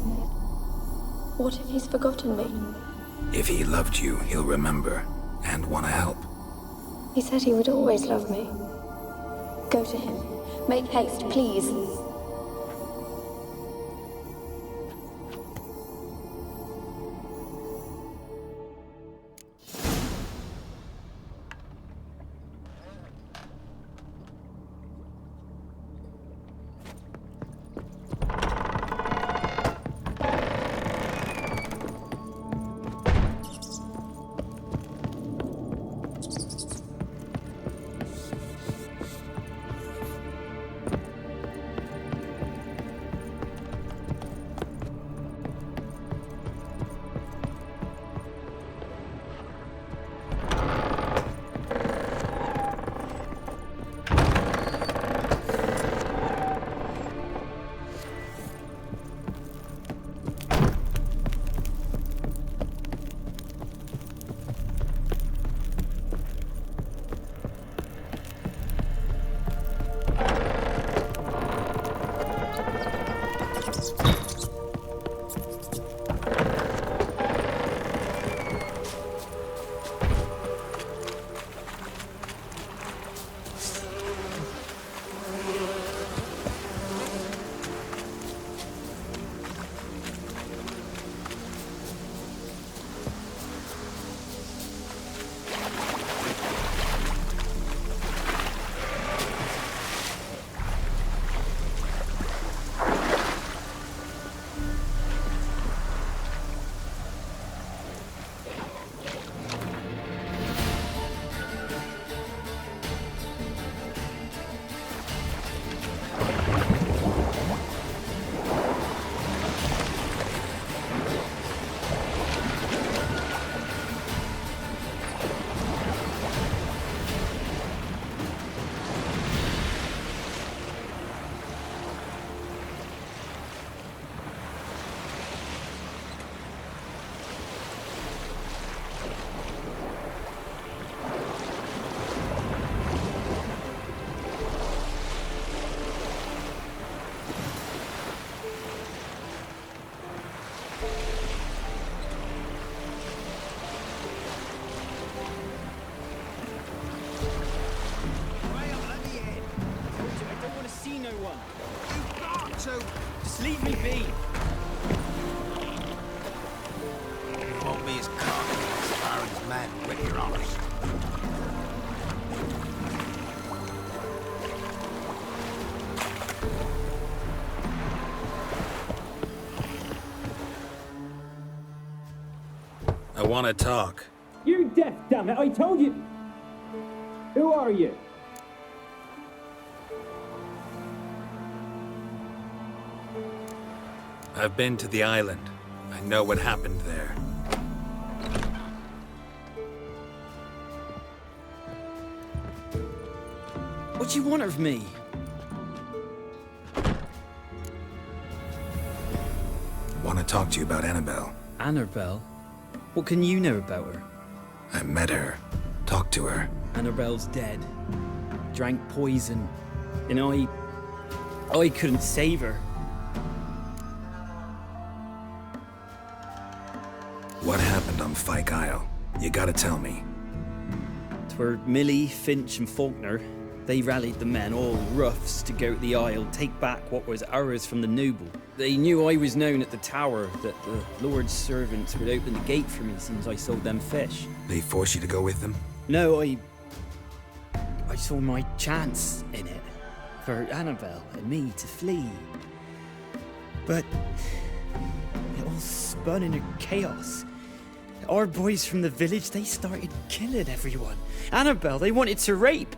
What if he's forgotten me? If he loved you, he'll remember, and want to help. He said he would always love me. Go to him. Make haste, please. Just leave me be. You want me as cock as far as man when you're honest. I want to talk. You're deaf, damn it! I told you. Who are you? I've been to the island. I know what happened there. What do you want of me? Want to talk to you about Annabelle. Annabelle? What can you know about her? I met her. Talked to her. Annabelle's dead. Drank poison. And I couldn't save her. What happened on Fyke Isle? You gotta tell me. Twere Millie, Finch and Faulkner. They rallied the men, all roughs, to go to the Isle, take back what was ours from the noble. They knew I was known at the tower, that the Lord's servants would open the gate for me since I sold them fish. They forced you to go with them? No, I saw my chance in it, for Annabelle and me to flee. But it all spun into chaos. Our boys from the village, they started killing everyone. Annabelle, they wanted to rape.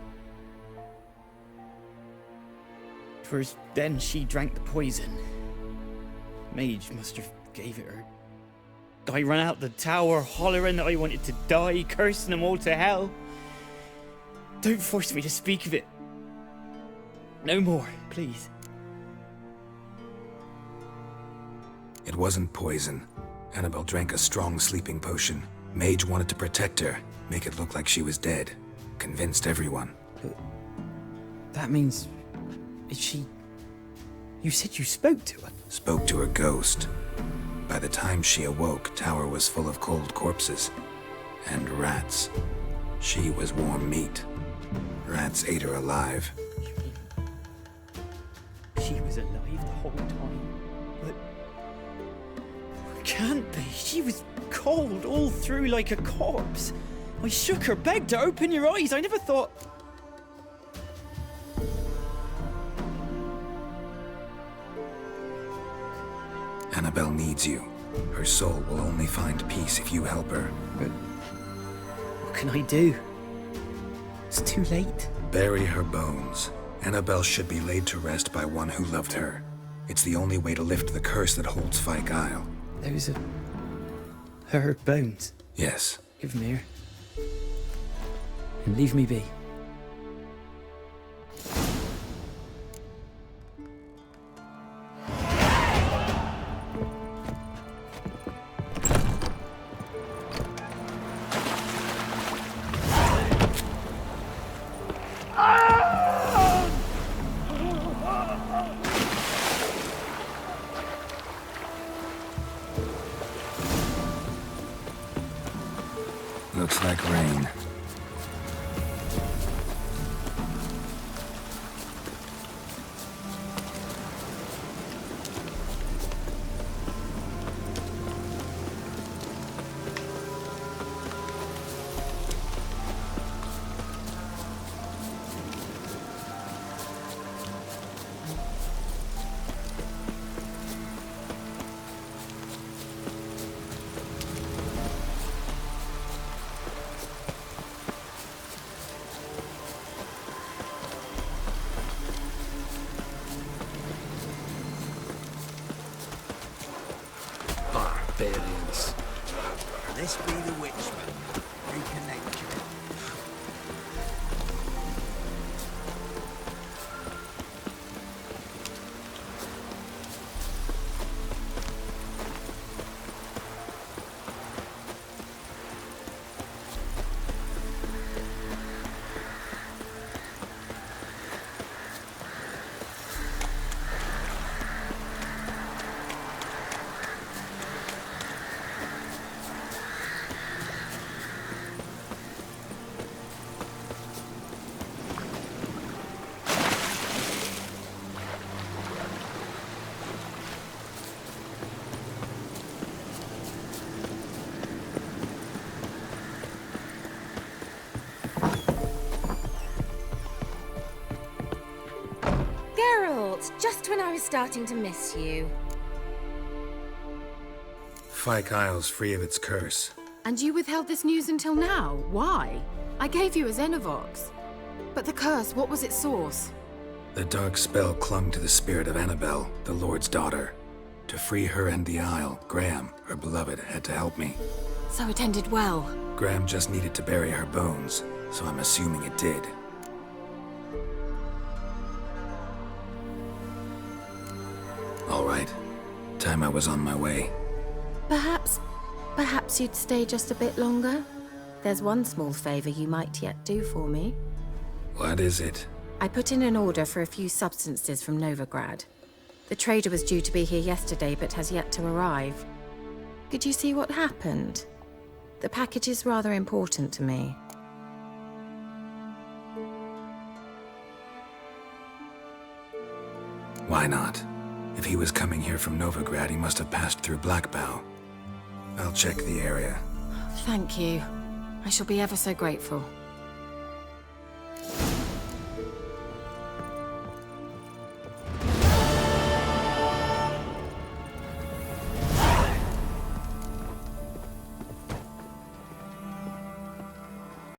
First, then she drank the poison. Mage must have gave it her. I ran out the tower hollering that I wanted to die, cursing them all to hell. Don't force me to speak of it. No more, please. It wasn't poison. Annabelle drank a strong sleeping potion. Mage wanted to protect her, make it look like she was dead. Convinced everyone. But that means... Is she... You said you spoke to her? Spoke to her ghost. By the time she awoke, Tower was full of cold corpses. And rats. She was warm meat. Rats ate her alive. She was alive the whole time? But... Can't be. She was cold all through like a corpse. I shook her, begged her, open your eyes. I never thought... Annabelle needs you. Her soul will only find peace if you help her. But what can I do? It's too late. Bury her bones. Annabelle should be laid to rest by one who loved her. It's the only way to lift the curse that holds Fyke Isle. Those are... her bones? Yes. Give them here. And leave me be. Looks like rain. Barbarians. This be the witchman. Reconnect you. Just when I was starting to miss you. Fyke Isle's free of its curse. And you withheld this news until now? Why? I gave you a Xenovox. But the curse, what was its source? The dark spell clung to the spirit of Annabelle, the Lord's daughter. To free her and the Isle, Graham, her beloved, had to help me. So it ended well. Graham just needed to bury her bones, so I'm assuming it did. All right. Time I was on my way. Perhaps you'd stay just a bit longer? There's one small favor you might yet do for me. What is it? I put in an order for a few substances from Novigrad. The trader was due to be here yesterday, but has yet to arrive. Could you see what happened? The package is rather important to me. Why not? If he was coming here from Novigrad, he must have passed through Blackbow. I'll check the area. Thank you. I shall be ever so grateful.